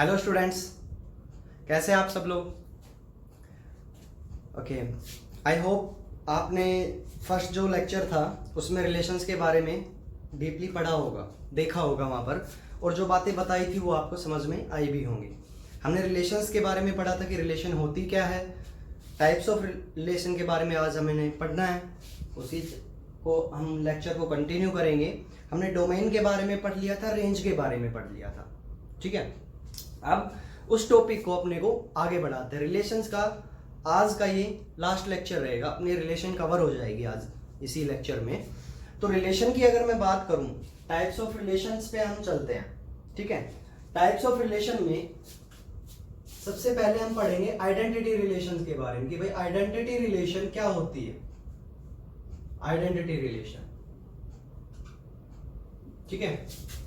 Hello students, कैसे हैं आप सब लोग। ओके, आई होप आपने फर्स्ट जो लेक्चर था उसमें रिलेशंस के बारे में डीपली पढ़ा होगा, देखा होगा वहाँ पर, और जो बातें बताई थी वो आपको समझ में आई भी होंगी। हमने रिलेशंस के बारे में पढ़ा था कि रिलेशन होती क्या है, टाइप्स ऑफ रिलेशन के बारे में आज हमें पढ़ना है। उसी को हम लेक्चर को कंटिन्यू करेंगे। हमने डोमेन के बारे में पढ़ लिया था, रेंज के बारे में पढ़ लिया था, ठीक है। अब उस टॉपिक को अपने को आगे बढ़ाते हैं। रिलेशंस का आज का ये लास्ट लेक्चर रहेगा, अपनी रिलेशन कवर हो जाएगी आज इसी लेक्चर में। तो रिलेशन की अगर मैं बात करूं, टाइप्स ऑफ रिलेशंस पे हम चलते हैं, ठीक है। टाइप्स ऑफ रिलेशन में सबसे पहले हम पढ़ेंगे आइडेंटिटी रिलेशन के बारे में कि भाई आइडेंटिटी रिलेशन क्या होती है। आइडेंटिटी रिलेशन, ठीक है।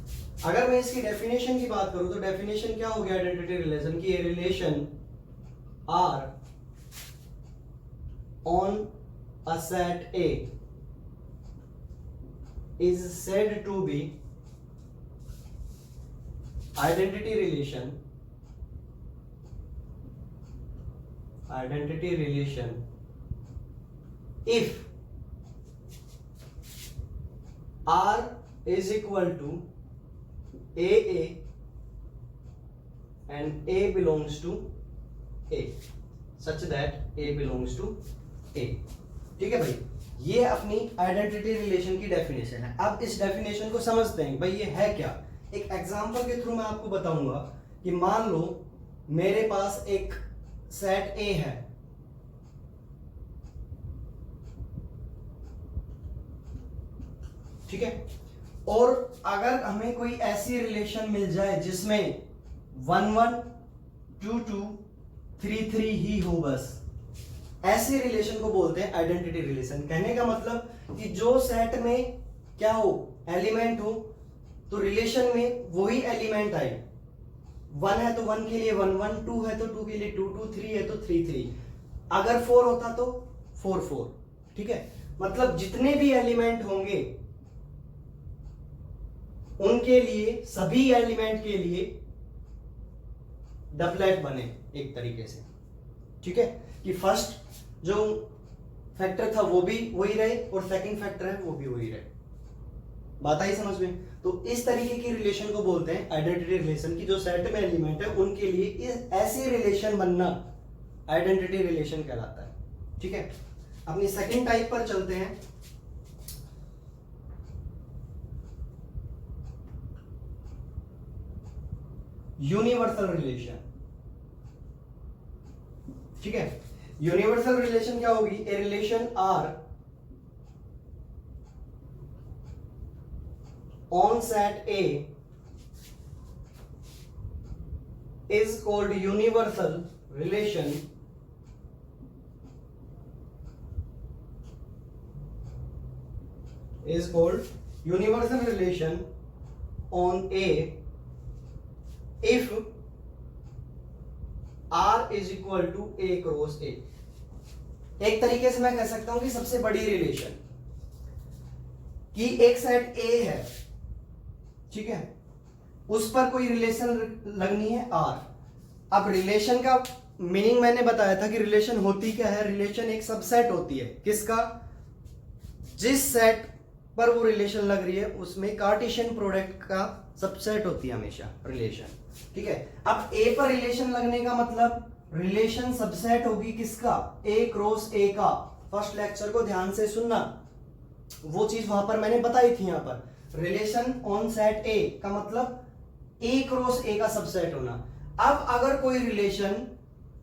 अगर मैं इसकी डेफिनेशन की बात करूं तो डेफिनेशन क्या होगी आइडेंटिटी रिलेशन की। Relation R on a set A is said to be identity relation if R is equal to AA and A belongs to A such that A belongs to A, ठीक है भाई। ये अपनी identity relation की definition है। अब इस definition को समझते हैं भाई ये है क्या। एक एग्जांपल के थ्रू मैं आपको बताऊंगा कि मान लो मेरे पास एक सेट ए है, ठीक है, और अगर हमें कोई ऐसी रिलेशन मिल जाए जिसमें 1 1 2 2 3 3 ही हो, बस ऐसे रिलेशन को बोलते हैं आइडेंटिटी रिलेशन। कहने का मतलब कि जो सेट में क्या हो, एलिमेंट हो, तो रिलेशन में वही एलिमेंट आए। 1 है तो 1 के लिए 1 1, 2 है तो 2 के लिए 2 2, 3 है तो 3 3, अगर 4 होता तो 4 4, ठीक है। मतलब जितने भी एलिमेंट होंगे उनके लिए, सभी एलिमेंट के लिए डबलेट बने एक तरीके से, ठीक है, कि फर्स्ट जो फैक्टर था वो भी वही रहे और सेकंड फैक्टर है वो भी वही रहे। बात आई समझ में। तो इस तरीके की रिलेशन को बोलते हैं आइडेंटिटी रिलेशन की, जो सेट में एलिमेंट है उनके लिए ऐसी रिलेशन बनना आइडेंटिटी रिलेशन कहलाता है, ठीक है। अपनी सेकंड टाइप पर चलते हैं। यूनिवर्सल रिलेशन, ठीक है। यूनिवर्सल रिलेशन क्या होगी। A relation R on set A is called universal relation on A if R is equal to A cross A। एक तरीके से मैं कह सकता हूं कि सबसे बड़ी रिलेशन कि एक सेट A है, ठीक है, उस पर कोई रिलेशन लगनी है R। अब रिलेशन का मीनिंग मैंने बताया था कि रिलेशन होती क्या है। रिलेशन एक सबसेट होती है, किसका, जिस सेट पर वो रिलेशन लग रही है उसमें कार्टेशियन प्रोडक्ट का सबसेट होती है हमेशा रिलेशन, ठीक है। अब A पर रिलेशन लगने का मतलब रिलेशन सबसेट होगी किसका, A क्रॉस A का। फर्स्ट लेक्चर को ध्यान से सुनना, वो चीज वहां पर मैंने बताई थी। यहां पर रिलेशन ऑन सेट ए का मतलब ए क्रॉस ए का सबसेट होना। अब अगर कोई रिलेशन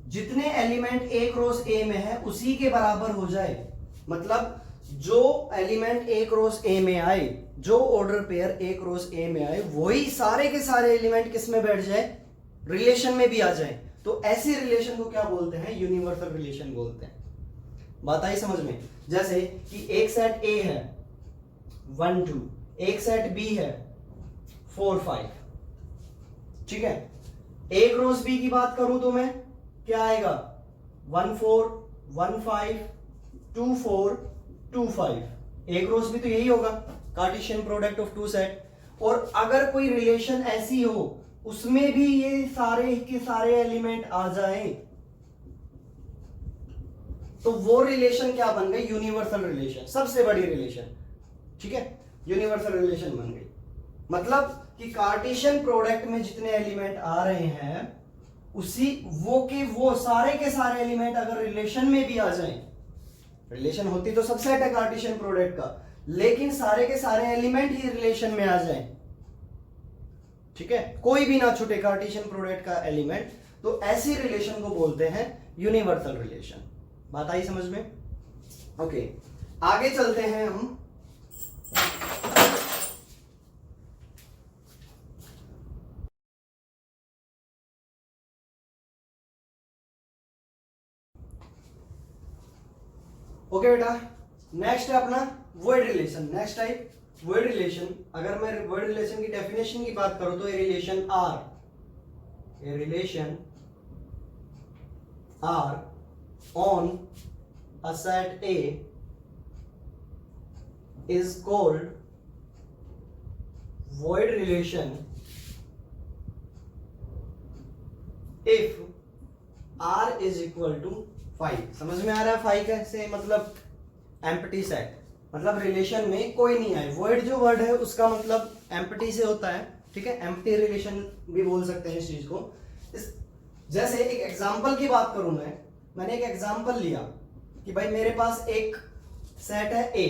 जितने एलिमेंट ए क्रॉस ए में है उसी के बराबर हो जाए, मतलब जो एलिमेंट ए क्रॉस ए में आए, जो ऑर्डर पेयर ए क्रॉस ए में आए, वही सारे के सारे एलिमेंट किस में बैठ जाए, रिलेशन में भी आ जाए, तो ऐसी रिलेशन को क्या बोलते हैं, यूनिवर्सल रिलेशन बोलते हैं। बात आई समझ में। जैसे कि एक सेट ए है 1 2, एक सेट बी है 4 5, ठीक है। ए क्रॉस बी की बात करूं तो मैं क्या आएगा, 1 4 1 5 2 4 2 5। ए क्रॉस बी तो यही होगा, Cartesian product of two set. और अगर कोई रिलेशन ऐसी हो उसमें भी ये सारे के सारे एलिमेंट आ जाएं, तो वो रिलेशन क्या बन गई? यूनिवर्सल रिलेशन, सबसे बड़ी रिलेशन। ठीक है, यूनिवर्सल रिलेशन बन गई। मतलब कि कार्टेशियन प्रोडक्ट में जितने एलिमेंट आ रहे हैं उसी वो के सारे एलिमेंट अगर रिलेशन में भी आ जाएं, रिलेशन होती तो सबसेट है कार्टेशियन प्रोडक्ट का, लेकिन सारे के सारे एलिमेंट ही रिलेशन में आ जाएं, ठीक है, कोई भी ना छूटे कार्टेशियन प्रोडक्ट का एलिमेंट, तो ऐसी रिलेशन को बोलते हैं यूनिवर्सल रिलेशन। बात आई समझ में? ओके, आगे चलते हैं हम। ओके बेटा, नेक्स्ट है अपना word relation. Next type word relation. अगर मैं वर्ड रिलेशन की डेफिनेशन की बात करूं तो A relation R on a set A is called void relation if r is equal to 5। समझ में आ रहा है 5 कैसे? मतलब एम्प्टी सेट, मतलब रिलेशन में कोई नहीं आए। void जो वर्ड है उसका मतलब एम्प्टी से होता है, ठीक है, एम्प्टी रिलेशन भी बोल सकते हैं इस चीज को। जैसे एक एग्जांपल की बात करूं मैंने एक एग्जांपल लिया कि भाई मेरे पास एक सेट है ए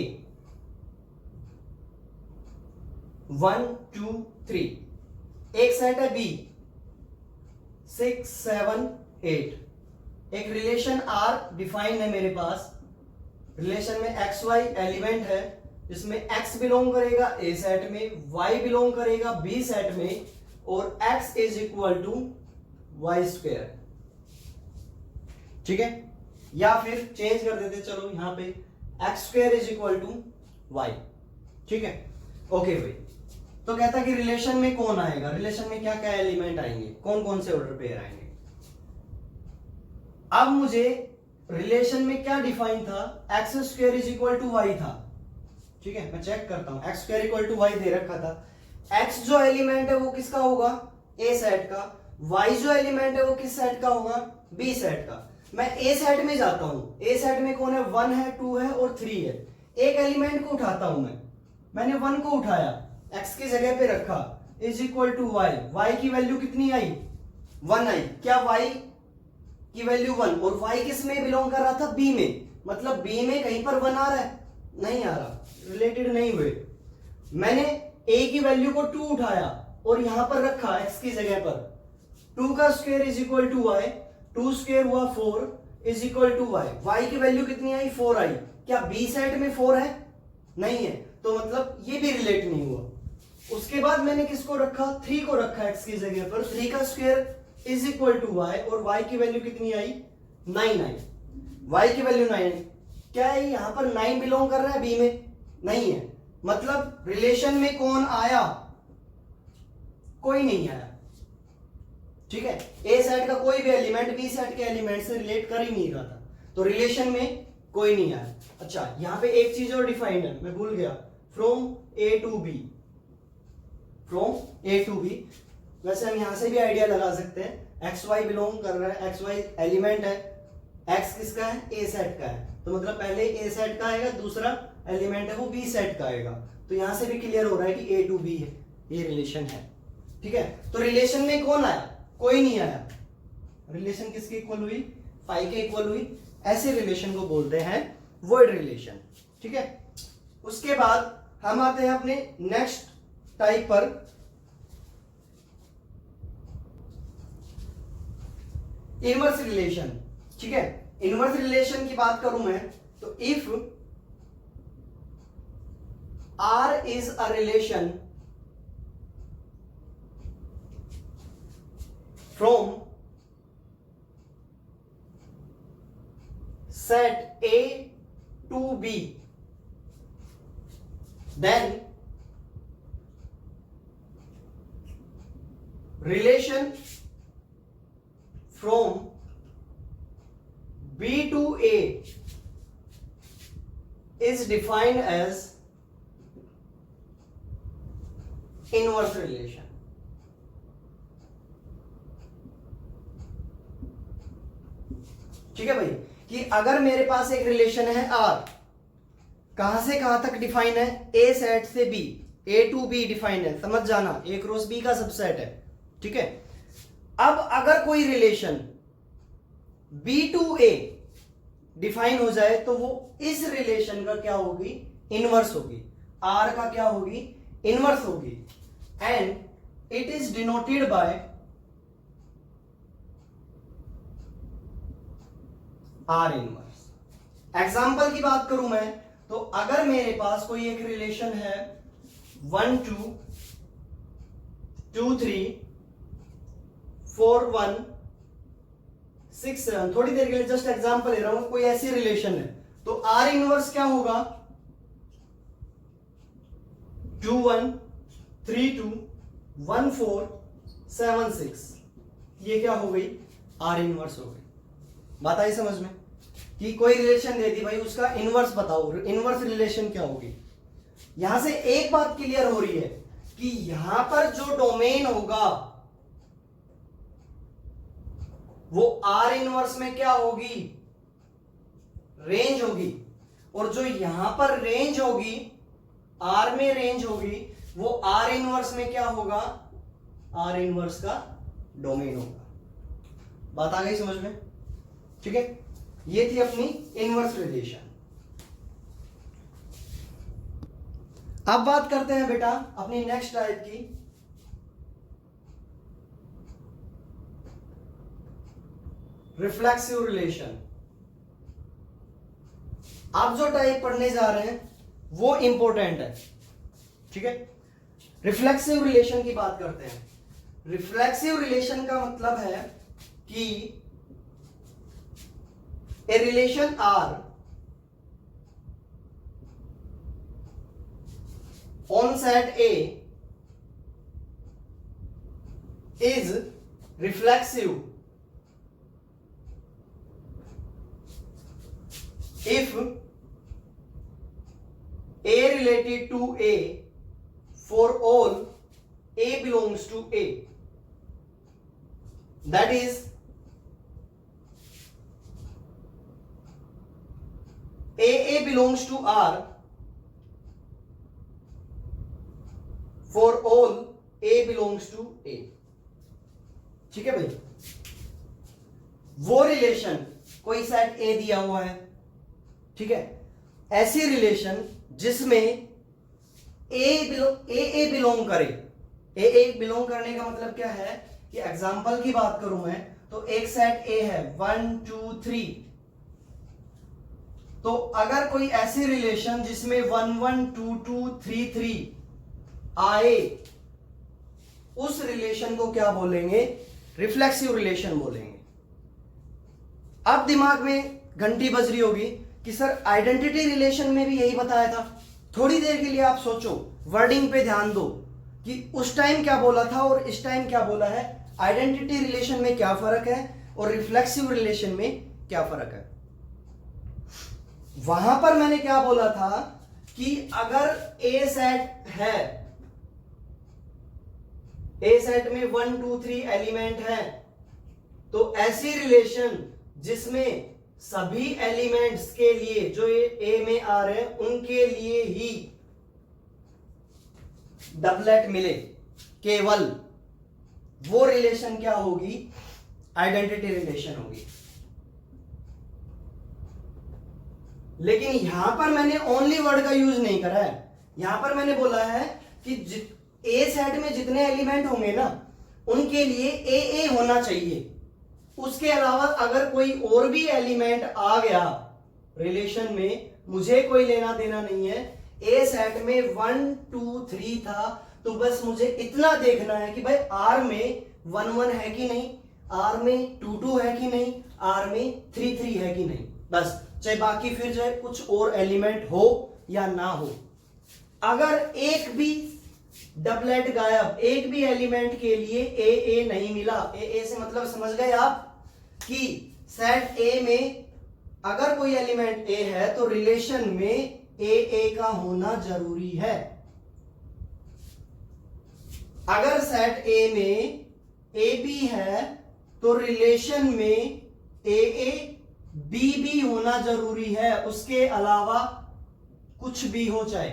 1 2 3, एक सेट है बी 6 7 8, एक रिलेशन आर डिफाइन है मेरे पास। रिलेशन में एक्स वाई एलिमेंट है जिसमें एक्स बिलोंग करेगा ए सेट में, वाई बिलोंग करेगा बी सेट में, और x is equal to y square. ठीक है, या फिर चेंज कर देते चलो यहां पे x square is equal to y. ठीक है, ओके भाई। तो कहता है कि रिलेशन में कौन आएगा, रिलेशन में क्या क्या एलिमेंट आएंगे, कौन कौन से ऑर्डर पेयर आएंगे। अब मुझे रिलेशन में क्या डिफाइन था, x square is equal to y था। ठीक है, मैं चेक करता हूं, x square equal to y दे रखा था। एक्स जो एलिमेंट है वो किसका होगा, ए सेट का। वाई जो एलिमेंट है वो किस सेट का होगा, बी सेट का। मैं ए सेट में जाता हूं, ए सेट में कौन है, 1 है 2 है और 3 है। एक एलिमेंट को उठाता हूं मैंने 1 को उठाया, x की जगह पे रखा, is equal to y. Y की वैल्यू कितनी आई, 1 आई। क्या y की वैल्यू 1, और y किस में बिलोंग कर रहा था, b में, मतलब b में कहीं पर 1 आ रहा है, नहीं आ रहा, रिलेटेड नहीं हुए। मैंने a की वैल्यू को 2 उठाया और यहां पर रखा x की जगह पर, 2 का square is equal to y, 2 square हुआ 4 is equal to y. y की वैल्यू कितनी आई, 4 आई। क्या b सेट में 4 है, नहीं है, तो मतलब ये भी रिलेट नहीं हुआ। उसके बाद मैंने किसको रखा, 3 को रखा x की जगह पर, 3 का square is equal to y, और y की वैल्यू कितनी आई, 9 आई। y की वैल्यू 9 आई। क्या है यहां पर 9 बिलोंग कर रहा है b में, नहीं है, मतलब रिलेशन में कौन आया, कोई नहीं आया। ठीक है, a सेट का कोई भी एलिमेंट b सेट के एलिमेंट से रिलेट कर ही नहीं रहा था, तो रिलेशन में कोई नहीं आया। अच्छा, यहां पे एक चीज और डिफाइंड है, मैं भूल गया, from a to b, from A to B. वैसे हम यहां से भी आइडिया लगा सकते हैं, एक्स वाई बिलोंग कर रहा है, एक्स वाई एलिमेंट है, एक्स किसका है, ए सेट का है, तो मतलब पहले ए सेट का आएगा, दूसरा एलिमेंट है वो बी सेट का आएगा। तो यहां से भी क्लियर हो रहा है कि ए टू बी है, ये रिलेशन है। ठीक है, तो रिलेशन में कौन आया, कोई नहीं आया। रिलेशन किसके इक्वल हुई, 5 के इक्वल हुई। ऐसे रिलेशन को बोलते हैं वर्ड रिलेशन। ठीक है, उसके बाद हम आते हैं अपने नेक्स्ट टाइप पर, इनवर्स रिलेशन। ठीक है, इनवर्स रिलेशन की बात करूं मैं तो if R is a relation from set A to B, then relation from B to A is defined as inverse relation. ठीक है भाई, कि अगर मेरे पास एक रिलेशन है आर, कहां से कहां तक डिफाइन है, ए सेट से B, A to B define है, समझ जाना, ए क्रॉस बी का सबसेट है, ठीक है। अब अगर कोई relation B to A define हो जाए तो वो इस रिलेशन का क्या होगी, इनवर्स होगी, आर का क्या होगी, इनवर्स होगी, and it is denoted by are inverse. Example की बात करूं मैं, तो अगर मेरे पास कोई एक रिलेशन है 1 2 2 3 4 1 6 7, थोड़ी देर के लिए जस्ट एग्जांपल ले रहा हूं, कोई ऐसी रिलेशन है, तो आर इनवर्स क्या होगा, 2 1 3 2 1 4 7 6, ये क्या हो गई, आर इनवर्स हो गई। बात आई समझ में, कि कोई रिलेशन दे दी भाई, उसका इनवर्स बताओ, इनवर्स रिलेशन क्या होगी। यहां से एक बात क्लियर हो रही है कि यहां पर जो डोमेन होगा वो आर इनवर्स में क्या होगी, रेंज होगी, और जो यहां पर रेंज होगी, आर में रेंज होगी, वो आर इनवर्स में क्या होगा, आर इनवर्स का डोमेन होगा। बात आ गई समझ में, ठीक है। ये थी अपनी इनवर्स रिलेशन। अब बात करते हैं बेटा अपनी नेक्स्ट टाइप की, रिफ्लेक्सिव रिलेशन। आप जो टाइप पढ़ने जा रहे हैं वो इंपॉर्टेंट है, ठीक है। रिफ्लेक्सिव रिलेशन की बात करते हैं। रिफ्लेक्सिव रिलेशन का मतलब है कि A relation R on set A is reflexive if A related to A for all A belongs to A, that is AA belongs to R for all A belongs to A, ठीक है भाई। वो relation, कोई set A दिया हुआ है, ठीक है, ऐसी रिलेशन जिसमें ए बिलोंग करे। ए बिलोंग करने का मतलब क्या है कि एग्जांपल की बात करूं मैं, तो एक सेट A है 1 2 3, तो अगर कोई ऐसी रिलेशन जिसमें 1 1 2 2 3 3 आए, उस रिलेशन को क्या बोलेंगे, रिफ्लेक्सिव रिलेशन बोलेंगे। अब दिमाग में घंटी बज रही होगी कि सर आइडेंटिटी रिलेशन में भी यही बताया था। थोड़ी देर के लिए आप सोचो, वर्डिंग पे ध्यान दो कि उस टाइम क्या बोला था और इस टाइम क्या बोला है, आइडेंटिटी रिलेशन में क्या फर्क है और रिफ्लेक्सिव रिलेशन में क्या फर्क है। वहां पर मैंने क्या बोला था कि अगर ए सेट है, ए सेट में 1 2 3 एलिमेंट है, तो ऐसी रिलेशन जिसमें सभी एलिमेंट्स के लिए जो ए में आ रहे हैं उनके लिए ही डबलेट मिले केवल, वो रिलेशन क्या होगी, आइडेंटिटी रिलेशन होगी। लेकिन यहां पर मैंने ओनली वर्ड का यूज नहीं करा है, यहां पर मैंने बोला है कि ए सेट में जितने एलिमेंट होंगे ना उनके लिए ए होना चाहिए, उसके अलावा अगर कोई और भी एलिमेंट आ गया रिलेशन में, मुझे कोई लेना देना नहीं है। ए सेट में 1 2 3 था, तो बस मुझे इतना देखना है कि भाई आर में 1 1 है कि नहीं, आर में 2 2 है कि नहीं, आर में 3 3 है कि नहीं, बस। चाहे बाकी फिर जो है कुछ और एलिमेंट हो या ना हो, अगर एक भी डबलेट गायब, एक भी एलिमेंट के लिए ए नहीं मिला, ए से मतलब समझ गए आप कि सेट ए में अगर कोई एलिमेंट ए है तो रिलेशन में ए का होना जरूरी है। अगर सेट ए में ए बी है तो रिलेशन में ए बी भी होना जरूरी है, उसके अलावा कुछ भी हो चाहे,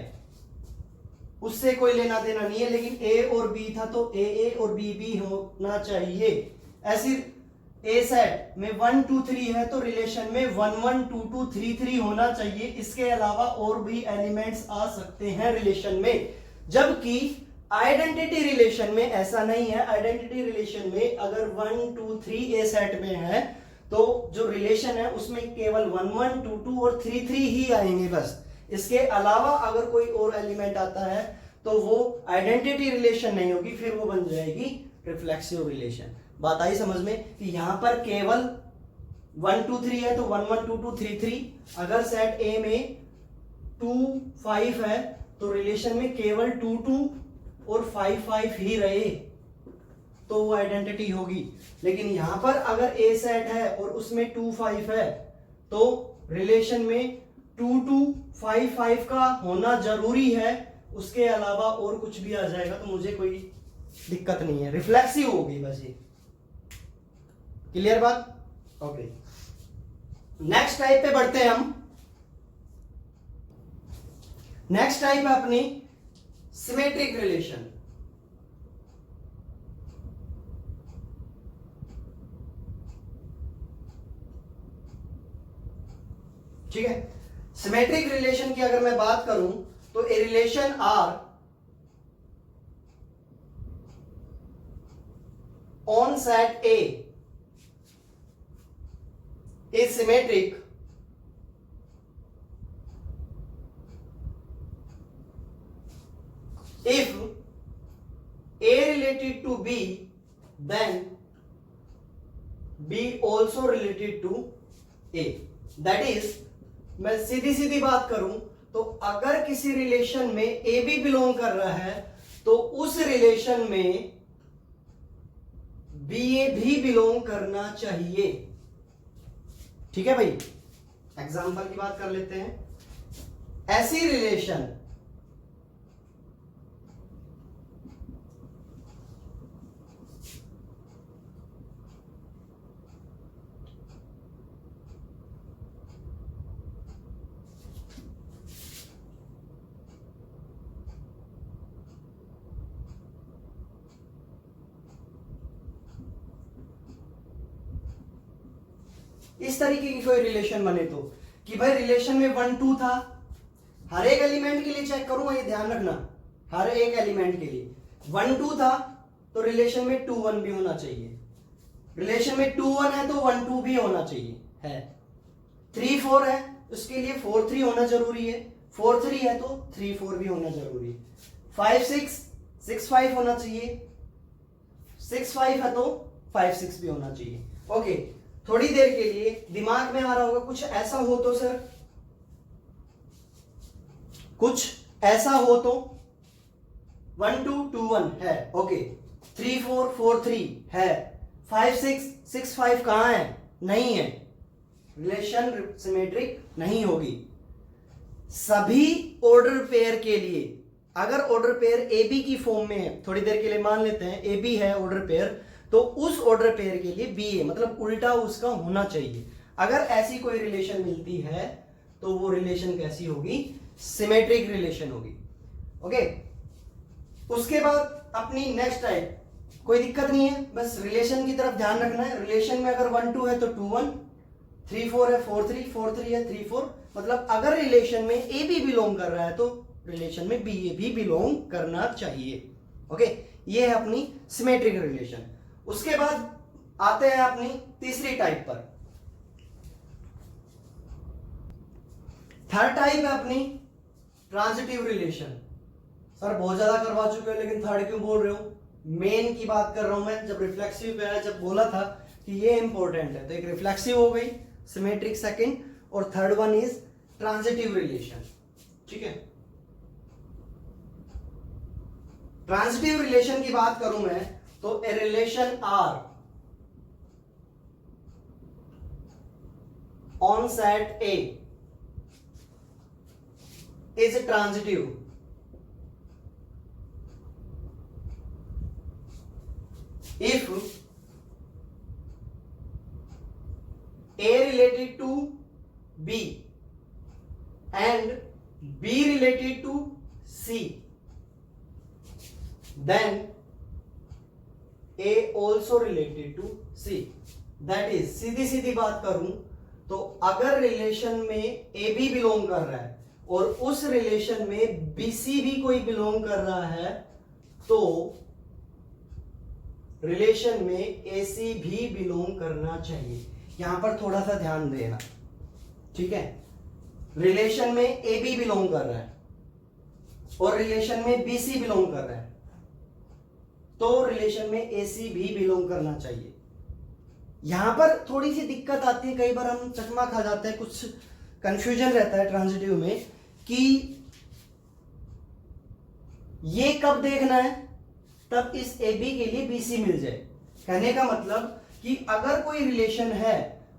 उससे कोई लेना देना नहीं है, लेकिन ए और बी था तो ए और बी होना चाहिए। ऐसी ए सेट में 1 2 3 है तो रिलेशन में 1 1 2 2 3 3 होना चाहिए। इसके अलावा और भी एलिमेंट्स आ सकते हैं रिलेशन में, जबकि आइडेंटिटी रिलेशन में ऐसा नहीं है। आइडेंटिटी रिलेशन में अगर 1 2 3 ए सेट में है तो जो रिलेशन है उसमें केवल 1 1 2 2 और 3 3 ही आएंगे बस। इसके अलावा अगर कोई और एलिमेंट आता है तो वो आइडेंटिटी रिलेशन नहीं होगी, फिर वो बन जाएगी रिफ्लेक्सिव रिलेशन। बात आई समझ में कि यहां पर केवल 1 2 3 है तो 1 1 2 2 3 3। अगर सेट ए में 2 5 है तो रिलेशन में केवल 2 2 और 5 5 ही रहे तो वो आइडेंटिटी होगी। लेकिन यहां पर अगर ए सेट है और उसमें 2 5 है तो रिलेशन में 2 2 5 5 का होना जरूरी है, उसके अलावा और कुछ भी आ जाएगा तो मुझे कोई दिक्कत नहीं है, रिफ्लेक्सिव होगी बस ये। क्लियर बात? ओके, नेक्स्ट टाइप पे बढ़ते हैं हम। नेक्स्ट टाइप है अपनी सिमेट्रिक रिलेशन। ठीक है, सिमेट्रिक रिलेशन की अगर मैं बात करूं तो A relation R on set A is symmetric if A related to B then B also related to A। That is, मैं सीधी सीधी बात करूं तो अगर किसी रिलेशन में ए बी बिलोंग कर रहा है तो उस रिलेशन में बी ए भी बिलोंग करना चाहिए। ठीक है भाई, एग्जाम्पल की बात कर लेते हैं। ऐसी रिलेशन इस तरीके की कोई रिलेशन बने तो कि भाई रिलेशन में 1 2 था, हर एक एलिमेंट के लिए चेक करूंगा, ये ध्यान रखना, हर एक एलिमेंट के लिए 1 2 था तो रिलेशन में 2 1 भी होना चाहिए। रिलेशन में 2 1 है तो 1 2 भी होना चाहिए है। 3 4 है उसके लिए 4 3 होना जरूरी है, 4 3 है तो 3 4 भी होना जरूरी है। 5 6 6 5 होना चाहिए, 6 5 है तो 5 6 भी होना चाहिए। ओके, थोड़ी देर के लिए दिमाग में आ रहा होगा कुछ ऐसा हो तो सर, कुछ ऐसा हो तो 1 2 2 1 है, ओके, 3 4 4 3 है, 5 6 6 5 कहां है? नहीं है, रिलेशन सिमेट्रिक नहीं होगी। सभी ऑर्डर पेयर के लिए अगर ऑर्डर पेयर ए बी की फॉर्म में है, थोड़ी देर के लिए मान लेते हैं ए बी है ऑर्डर पेयर, तो उस ऑर्डर पेयर के लिए बी ए मतलब उल्टा उसका होना चाहिए। अगर ऐसी कोई रिलेशन मिलती है तो वो रिलेशन कैसी होगी? सिमेट्रिक रिलेशन होगी। ओके, उसके बाद अपनी नेक्स्ट टाइप, कोई दिक्कत नहीं है, बस रिलेशन की तरफ ध्यान रखना है। रिलेशन में अगर 1 2 है तो 2 1, 3 4 है 4 3, 4 3 है 3 4, मतलब अगर रिलेशन में ए बी बिलोंग कर रहा है तो रिलेशन में बी ए भी बिलोंग करना चाहिए। ओके, ये है अपनी सिमेट्रिक रिलेशन। उसके बाद आते हैं अपनी तीसरी टाइप पर। थर्ड टाइप है अपनी ट्रांजिटिव रिलेशन। सर बहुत ज्यादा करवा चुके हो लेकिन थर्ड क्यों बोल रहे हो? मेन की बात कर रहा हूं मैं। जब रिफ्लेक्सिव पे आया, जब बोला था कि ये इंपॉर्टेंट है, तो एक रिफ्लेक्सिव हो गई, सिमेट्रिक सेकंड, और third one is transitive relation. ठीक है, ट्रांजिटिव रिलेशन की बात करूं मैं तो A relation R on set A is transitive if A related related to B and B related to C, then A also related to C. That is, सीधी सीधी बात करूं तो अगर रिलेशन में ए बी बिलोंग कर रहा है और उस रिलेशन में बी सी भी कोई बिलोंग कर रहा है, तो रिलेशन में ए सी भी बिलोंग करना चाहिए। यहां पर थोड़ा सा ध्यान देना, ठीक है। रिलेशन में ए बी बिलोंग कर रहा है और रिलेशन में बी सी बिलोंग कर रहा है, तो रिलेशन में ए सी भी बिलोंग करना चाहिए। यहां पर थोड़ी सी दिक्कत आती है, कई बार हम चकमा खा जाते हैं, कुछ कंफ्यूजन रहता है ट्रांजिटिव में कि ये कब देखना है, तब इस ए बी के लिए बी सी मिल जाए। कहने का मतलब कि अगर कोई रिलेशन है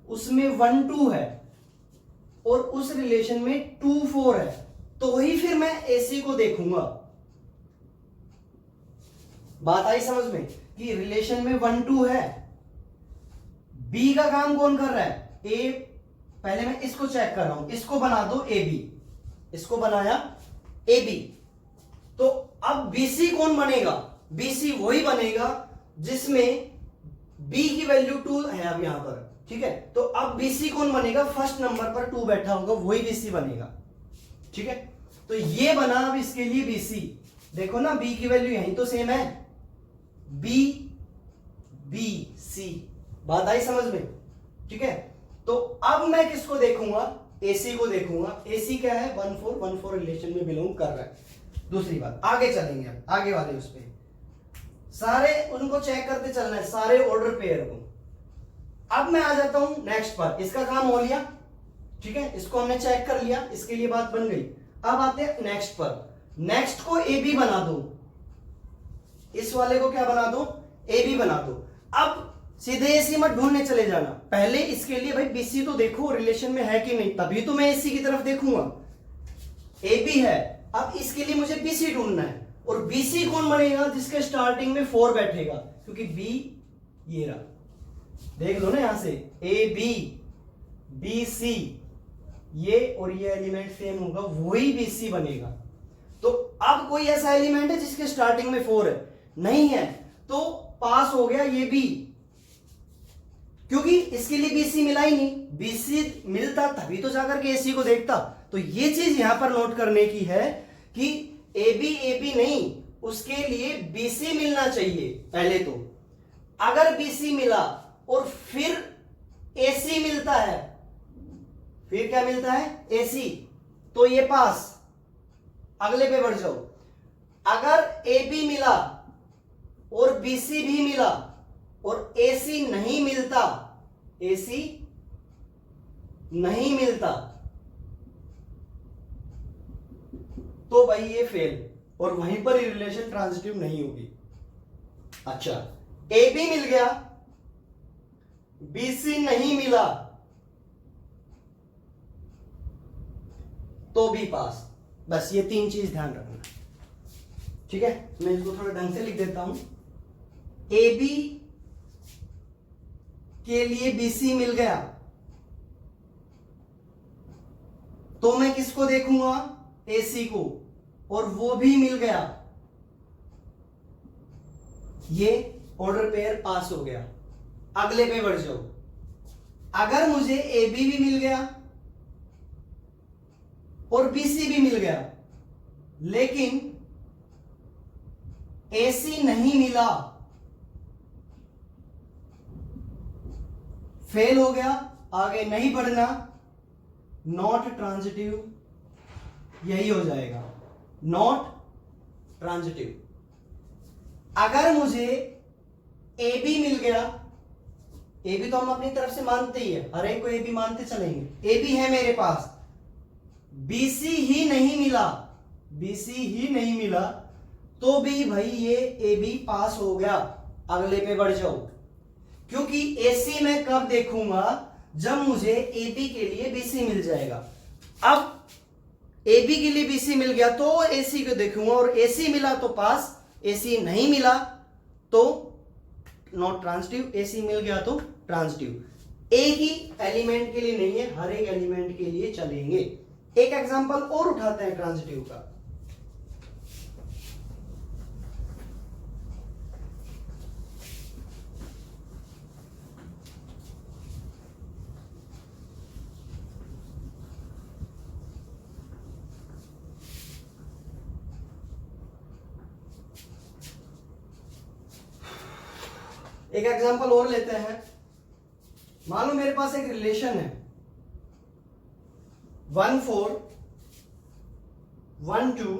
उसमें 1 2 है और उस रिलेशन में 2 4 है, तो ही फिर मैं ए सी को देखूंगा। बात आई समझ में कि रिलेशन में 1 2 है, बी का काम कौन कर रहा है, ए। पहले मैं इसको चेक कर रहा हूं, इसको बना दो ए बी, इसको बनाया ए बी, तो अब बीसी कौन बनेगा, बीसी वही बनेगा जिसमें बी की वैल्यू 2 है अब यहां पर, ठीक है। तो अब बीसी कौन बनेगा, फर्स्ट नंबर पर 2 बैठा होगा वही बीसी बनेगा, ठीक है। तो ये बना अब इसके लिए बीसी। देखो ना, बी की वैल्यू यहीं तो सेम है, बी बी सी। बात आई समझ में, ठीक है। तो अब मैं किसको देखूंगा, एसी को देखूंगा। एसी क्या है, 1 4 1 4 रिलेशन में बिलोंग कर रहा है। दूसरी बात, आगे चलेंगे, अब आगे वाले उस पे सारे उनको चेक करते चलना है, सारे ऑर्डर पेयर को। अब मैं आ जाता हूं नेक्स्ट पर, इसका काम हो लिया, ठीक है, इसको हमने चेक कर लिया, इसके लिए बात बन गई। अब आते हैं नेक्स्ट पर। नेक्स्ट को ए बी बना दो, इस वाले को क्या बना दो, ए बी बना दो। अब सीधे एसी मत ढूंढने चले जाना, पहले इसके लिए भाई बीसी तो देखो रिलेशन में है कि नहीं, तभी तो मैं एसी की तरफ देखूंगा। ए बी है, अब इसके लिए मुझे बीसी ढूंढना है, और बीसी कौन बनेगा, जिसके स्टार्टिंग में 4 बैठेगा, क्योंकि बी ये रहा, देख लो ना यहां से, ए बी बी सी, ये और ये एलिमेंट सेम होगा, वही बीसी बनेगा। तो अब कोई ऐसा एलिमेंट है जिसके स्टार्टिंग में 4 है, नहीं है, तो पास हो गया ये बी, क्योंकि इसके लिए बीसी मिला ही नहीं। बीसी मिलता तभी तो जाकर के एसी को देखता। तो ये चीज यहां पर नोट करने की है कि ए बी नहीं, उसके लिए बीसी मिलना चाहिए पहले तो। अगर बीसी मिला और फिर एसी मिलता है, फिर क्या मिलता है, एसी, तो ये पास, अगले पे बढ़ जाओ। अगर ए बी मिला और बीसी भी मिला और एसी नहीं मिलता, एसी नहीं मिलता, तो भाई ये फेल, और वहीं पर रिलेशन ट्रांजिटिव नहीं होगी। अच्छा, ए बी मिल गया, बीसी नहीं मिला, तो बी पास। बस ये 3 चीज ध्यान रखना, ठीक है। मैं इसको थोड़ा ढंग से लिख देता हूं। ए बी के लिए बीसी मिल गया, तो मैं किसको देखूंगा, एसी को, और वो भी मिल गया, ये ऑर्डर पेयर पास हो गया। अगले पे बढ़ जाओ। अगर मुझे ए बी भी मिल गया और बीसी भी मिल गया, लेकिन एसी नहीं मिला, फेल हो गया, आगे नहीं बढ़ना, नॉट ट्रांजिटिव, यही हो जाएगा, नॉट ट्रांजिटिव। अगर मुझे ए बी मिल गया, ए बी तो हम अपनी तरफ से मानते ही है, हर एक को ए बी मानते चलेंगे, ए बी है मेरे पास, बीसी ही नहीं मिला, बीसी ही नहीं मिला, तो भी भाई ये ए बी पास हो गया। अगले पे बढ़ जाओ, क्योंकि एसी मैं कब देखूंगा, जब मुझे ए बी के लिए बीसी मिल जाएगा। अब ए बी के लिए बीसी मिल गया तो एसी को देखूंगा, और एसी मिला तो पास, एसी नहीं मिला तो नॉट ट्रांजिटिव, एसी मिल गया तो ट्रांजिटिव। एक ही एलिमेंट के लिए नहीं है, हर एक एलिमेंट के लिए चलेंगे। एक एग्जांपल और उठाते हैं ट्रांजिटिव का। एक एग्जांपल और लेते हैं। मान लो मेरे पास एक रिलेशन है 1 4 1 2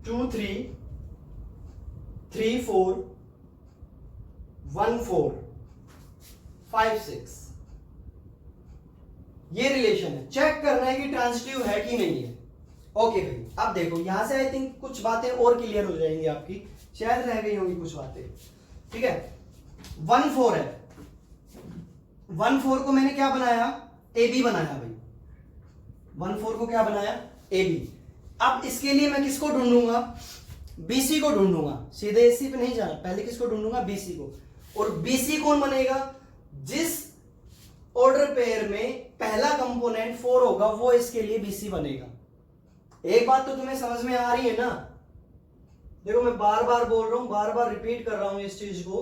2 3 3 4 1 4 5 6। ये रिलेशन है, चेक करना है कि ट्रांजिटिव है कि नहीं है। ओके भाई, अब देखो यहां से आई थिंक कुछ बातें और क्लियर हो जाएंगी आपकी, शायद रह गई होंगी कुछ बातें। ठीक है, 1 4 है, 1 4 को मैंने क्या बनाया, ए बी बनाया भाई। 1 4 को क्या बनाया, ए बी। अब इसके लिए मैं किसको ढूंढूंगा, बीसी को ढूंढूंगा। सीधे एसी पे नहीं जाना, पहले किसको ढूंढूंगा, बीसी को। और बीसी कौन बनेगा, जिस ऑर्डर पेयर में पहला कंपोनेंट 4 होगा वो इसके लिए बीसी बनेगा। एक बात तो तुम्हें समझ में आ रही है ना, देखो मैं बार बार बोल रहा हूं, बार बार रिपीट कर रहा हूं इस चीज को।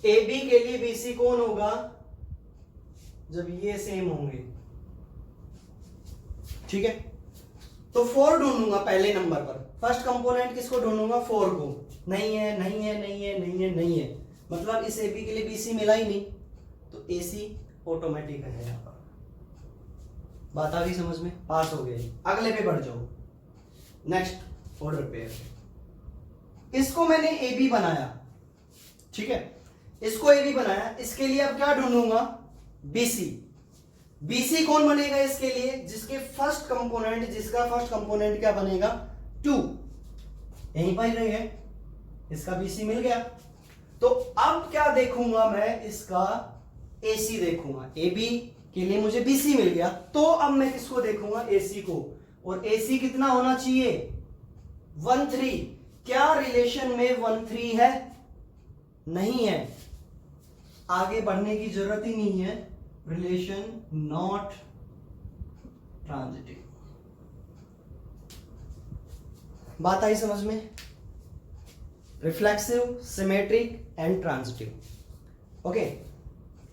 ए बी के लिए बीसी कौन होगा, जब ये सेम होंगे। ठीक है, तो 4 ढूंढूंगा पहले नंबर पर। फर्स्ट कंपोनेंट किसको ढूंढूंगा, 4 को। नहीं है नहीं है नहीं है नहीं है नहीं है, मतलब इस ए बी के लिए बीसी मिला ही नहीं, तो एसी ऑटोमेटिक है यहां पर। बात आ गई समझ में, पास हो गए। अगले पे बढ़ जाओ, नेक्स्ट ऑर्डर पेयर। इसको मैंने ए बी बनाया, ठीक है, इसको ए बी बनाया। इसके लिए अब क्या ढूंढूंगा, बीसी। बीसी कौन बनेगा इसके लिए, जिसके फर्स्ट कंपोनेंट, जिसका फर्स्ट कंपोनेंट क्या बनेगा, 2। यहीं पर ही रहे हैं, इसका बीसी मिल गया। तो अब क्या देखूंगा मैं, इसका एसी देखूंगा। ए बी के लिए मुझे बीसी मिल गया, तो अब मैं किसको देखूंगा, एसी को। और एसी कितना होना चाहिए, 1 3। क्या रिलेशन में 1 3 है, नहीं है, आगे बढ़ने की जरूरत ही नहीं है। Relation not transitive. बात आई समझ में, reflexive, symmetric and transitive. Okay,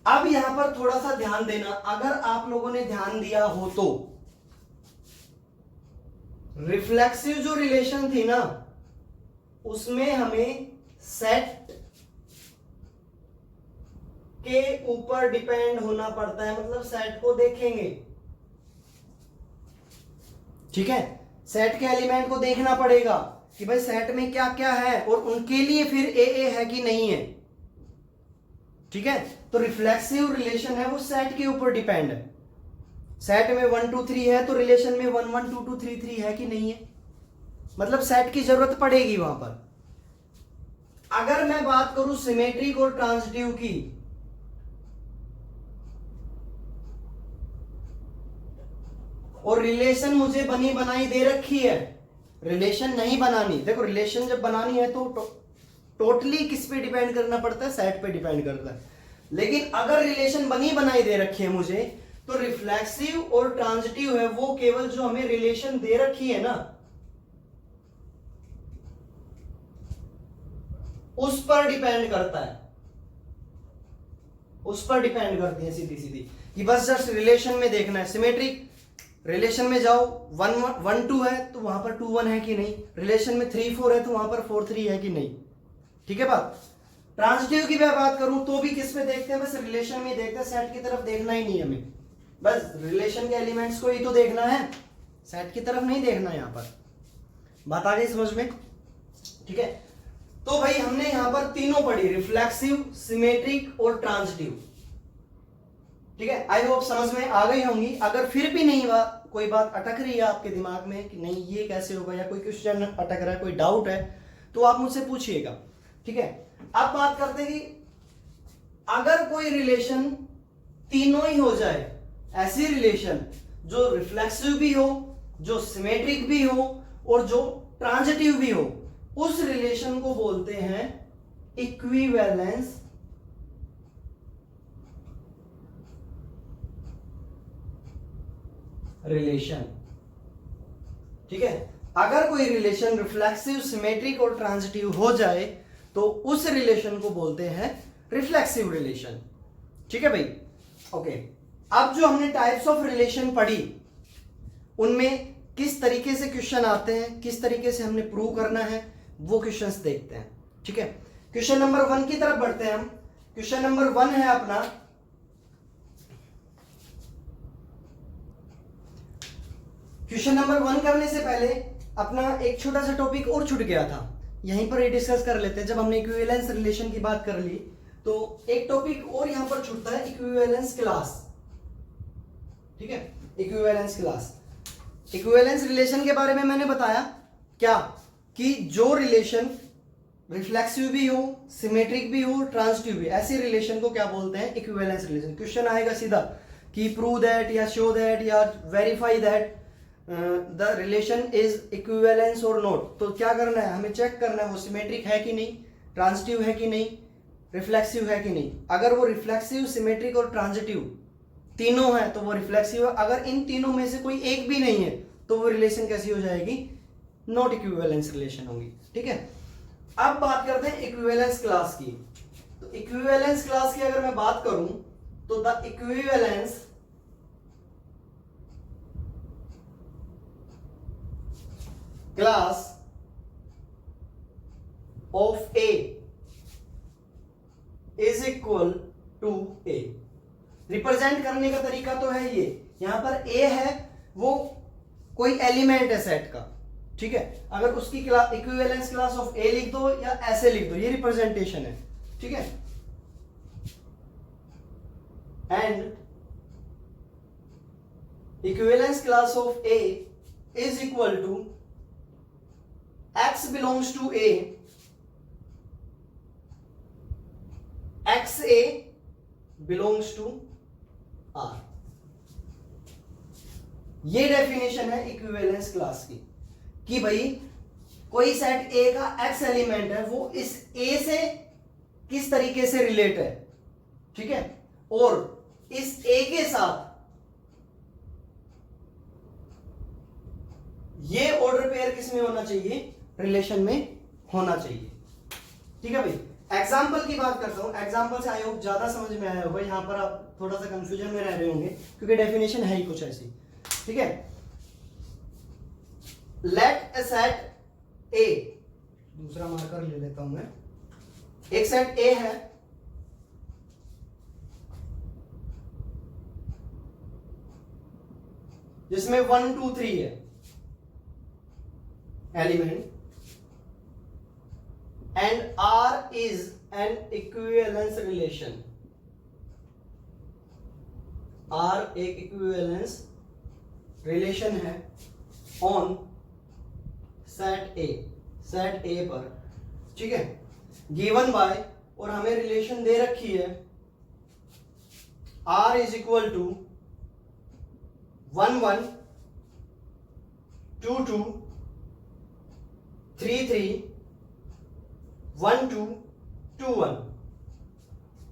अब यहां पर थोड़ा सा ध्यान देना, अगर आप लोगों ने ध्यान दिया हो तो रिफ्लेक्सिव जो रिलेशन थी ना, उसमें हमें सेट के ऊपर डिपेंड होना पड़ता है, मतलब सेट को देखेंगे। ठीक है, सेट के एलिमेंट को देखना पड़ेगा कि भाई सेट में क्या क्या है, और उनके लिए फिर ए है कि नहीं है। ठीक है, तो रिफ्लेक्सिव रिलेशन है वो सेट के ऊपर डिपेंड है। सेट में 1 2 3 है तो रिलेशन में 1 1 2 2 3 3 है कि नहीं है, मतलब सेट की जरूरत पड़ेगी वहां पर। अगर मैं बात करूं सिमेट्रिक और ट्रांजिटिव की, और रिलेशन मुझे बनी बनाई दे रखी है, रिलेशन नहीं बनानी। देखो रिलेशन जब बनानी है तो टोटली किस पे डिपेंड करना पड़ता है, सेट पे डिपेंड करता है। लेकिन अगर रिलेशन बनी बनाई दे रखी है मुझे, तो रिफ्लेक्सिव और ट्रांजिटिव है वो केवल जो हमें रिलेशन दे रखी है ना, उस पर डिपेंड करता है, उस पर डिपेंड करती है सीधी सीधी, कि बस जस्ट रिलेशन में देखना है। सिमेट्रिक रिलेशन में जाओ, 1 1 2 है तो वहां पर 2 1 है कि नहीं, रिलेशन में 3 4 है तो वहां पर 4 3 है कि नहीं। ठीक है बात। ट्रांजिटिव की मैं बात करूं तो भी किस पे देखते हैं, बस रिलेशन में देखते हैं, सेट की तरफ देखना ही नहीं है हमें, बस रिलेशन के एलिमेंट्स को ही तो देखना है, सेट की तरफ नहीं देखना। यहां पर बात आ गई समझ में। ठीक है, तो भाई हमने यहां पर तीनों पढ़ी, रिफ्लेक्सिव, सिमेट्रिक और ट्रांजिटिव। ठीक है, आई होप समझ में आ गई होंगी। अगर फिर भी नहीं कोई बात अटक रही है आपके दिमाग में कि नहीं ये कैसे होगा, या कोई क्वेश्चन अटक रहा है, कोई डाउट है, तो आप मुझसे पूछिएगा। ठीक है, अब बात करते हैं कि अगर कोई रिलेशन तीनों ही हो जाए, ऐसी रिलेशन जो रिफ्लेक्सिव भी हो, जो सिमेट्रिक भी हो और जो ट्रांजिटिव भी हो, उस रिलेशन को बोलते हैं इक्विवेलेंस रिलेशन। ठीक है, अगर कोई रिलेशन रिफ्लेक्सिव, सिमेट्रिक और ट्रांजिटिव हो जाए तो उस रिलेशन को बोलते हैं रिफ्लेक्सिव रिलेशन। ठीक है भाई, ओके। अब जो हमने टाइप्स ऑफ रिलेशन पढ़ी उनमें किस तरीके से क्वेश्चन आते हैं, किस तरीके से हमने प्रूव करना है, वो क्वेश्चंस देखते हैं। ठीक है, क्वेश्चन नंबर 1 की तरफ बढ़ते हैं हम। क्वेश्चन नंबर 1 है अपना, क्वेश्चन नंबर 1 करने से पहले अपना एक छोटा सा टॉपिक और छूट गया था, यहीं पर ही डिस्कस कर लेते हैं। जब हमने इक्विवेलेंस रिलेशन की बात कर ली तो एक टॉपिक और यहां पर छूटता है, इक्विवेलेंस क्लास। ठीक है, इक्विवेलेंस क्लास। इक्विवेलेंस रिलेशन के बारे में मैंने बताया क्या, कि जो रिलेशन रिफ्लेक्सिव भी हो, सिमेट्रिक भी हो, ट्रांजिटिव भी, ऐसे रिलेशन को क्या बोलते हैं, इक्विवेलेंस रिलेशन। क्वेश्चन आएगा सीधा कि प्रूव दैट या शो दैट या verify that the relation is equivalence और नॉट। तो क्या करना है, हमें चेक करना है वो सिमेट्रिक है कि नहीं, ट्रांजिटिव है कि नहीं, रिफ्लेक्सिव है कि नहीं। अगर वो रिफ्लेक्सिव, सिमेट्रिक और ट्रांजिटिव तीनों है तो वो रिफ्लेक्सिव है। अगर इन तीनों में से कोई एक भी नहीं है तो वो रिलेशन कैसी हो जाएगी, नॉट इक्विवेलेंस रिलेशन होगी। ठीक है, अब बात करते हैं इक्विवेलेंस क्लास की। तो इक्विवेलेंस क्लास की अगर मैं बात करूं तो the equivalence class of a is equal to a. Represent करने का तरीका तो है ये, यहां पर ए है वो कोई एलिमेंट है सेट का। ठीक है, अगर उसकी इक्विवेलेंस क्लास ऑफ ए लिख दो या ऐसे लिख दो, ये रिप्रेजेंटेशन है। ठीक है, and equivalence class of a is equal to x belongs to a, xa belongs to r। ये डेफिनेशन है इक्विवेलेंस क्लास की, कि भाई कोई सेट ए का x एलिमेंट है वो इस a से किस तरीके से रिलेट है। ठीक है, और इस a के साथ ये ऑर्डर पेयर किस में होना चाहिए, रिलेशन में होना चाहिए। ठीक है भाई, एग्जाम्पल की बात करता हूं। एग्जाम्पल से आई होप ज्यादा समझ में आया होगा, यहां पर आप थोड़ा सा कंफ्यूजन में रह रहे होंगे क्योंकि डेफिनेशन है ही कुछ ऐसी। ठीक है, लेट अ सेट ए, दूसरा मार्कर ले लेता हूं मैं। एक सेट ए है जिसमें 1 2 3 है element, and R is an equivalence relation। R एक equivalence relation है on set A, set A पर। ठीक है, given by, और हमें रिलेशन दे रखी है R is equal to 1 1 2 2 3 3 1 2 2 1।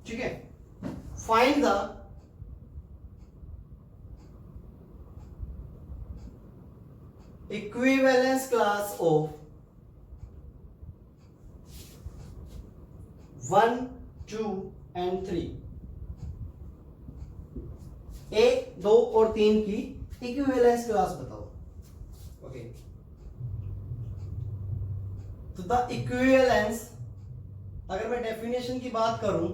ठीक है, find the equivalence class of 1 2 and 3। 1 2 और 3 की इक्विवेलेंस क्लास बताओ। ओके, तो द इक्विवेलेंस, अगर मैं डेफिनेशन की बात करूं,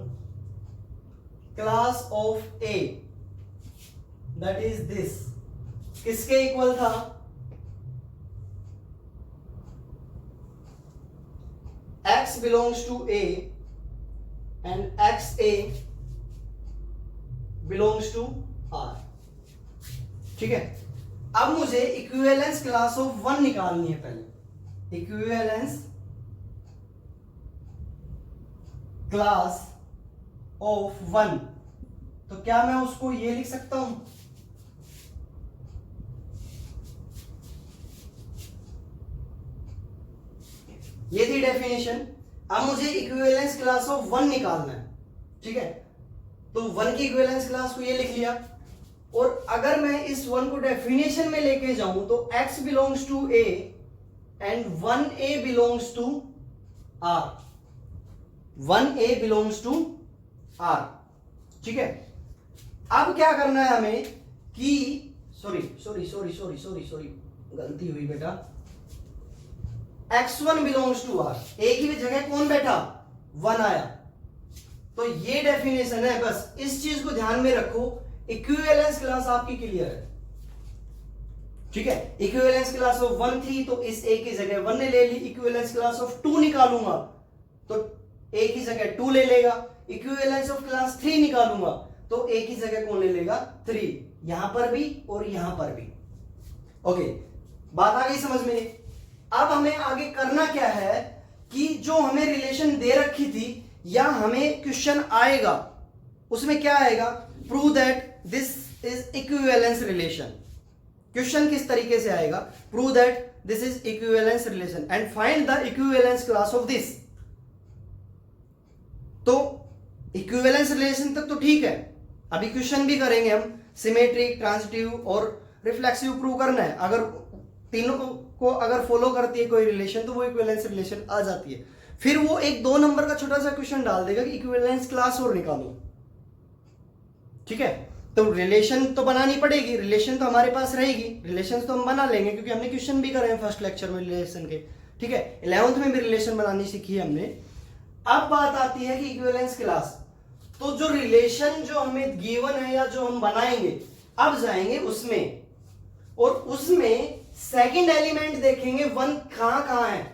class of A that is this, किसके इक्वल था, x belongs to a and xa belongs to r। ठीक है, अब मुझे इक्विवेलेंस क्लास ऑफ 1 निकालनी है। पहले इक्विवेलेंस क्लास ऑफ 1, तो क्या मैं उसको ये लिख सकता हूं, ये थी डेफिनेशन अब मुझे इक्विवेलेंस क्लास ऑफ 1 निकालना है, ठीक है। तो 1 की इक्विवेलेंस क्लास को ये लिख लिया, और अगर मैं इस 1 को डेफिनेशन में लेके जाऊं तो x belongs to a and 1a belongs to r, 1a belongs to r, ठीक है। अब क्या करना है हमें कि सॉरी गलती हुई बेटा, x1 belongs to r, a की भी जगह कौन बैठा, 1 आया। तो ये डेफिनेशन है, बस इस चीज को ध्यान में रखो। इक्विवेलेंस क्लास आपकी क्लियर है, ठीक है। इक्विवेलेंस क्लास ऑफ 1 थी तो इस a की जगह 1 ने ले ली। इक्विवेलेंस क्लास ऑफ 2 निकालूंगा तो a की जगह 2 ले लेगा। इक्विवेलेंस ऑफ क्लास 3 निकालूंगा तो a की जगह कौन ले लेगा, 3, यहां पर भी और यहां पर भी। ओके, बात आ गई समझ में। अब हमें आगे करना क्या है कि जो हमें रिलेशन दे रखी थी या हमें क्वेश्चन आएगा उसमें क्या आएगा, prove that this is equivalence relation. Question किस तरीके से आएगा, prove that this is equivalence relation and find the equivalence class of this. तो इक्विवेलेंस रिलेशन तक तो ठीक है, अभी क्वेश्चन भी करेंगे हम, सिमेट्रिक, ट्रांजिटिव और रिफ्लेक्सिव प्रूव करना है। अगर तीनों को अगर फॉलो करती है कोई रिलेशन तो वो इक्विवेलेंस रिलेशन आ जाती है। फिर वो एक 2 नंबर का छोटा सा क्वेश्चन डाल देगा कि इक्विवेलेंस क्लास और निकालो, ठीक है। तो रिलेशन तो बनानी पड़ेगी, रिलेशन तो हमारे पास रहेगी, रिलेशन तो हम बना लेंगे क्योंकि हमने क्वेश्चन भी करे हैं फर्स्ट लेक्चर में रिलेशन के, ठीक है। 11th में भी रिलेशन बनानी सीखी है हमने। अब बात आती है कि इक्विवेलेंस क्लास, तो जो रिलेशन जो हमें गिवन है या जो हम बनाएंगे, अब जाएंगे उसमें और उसमें सेकंड एलिमेंट देखेंगे 1 कहां है।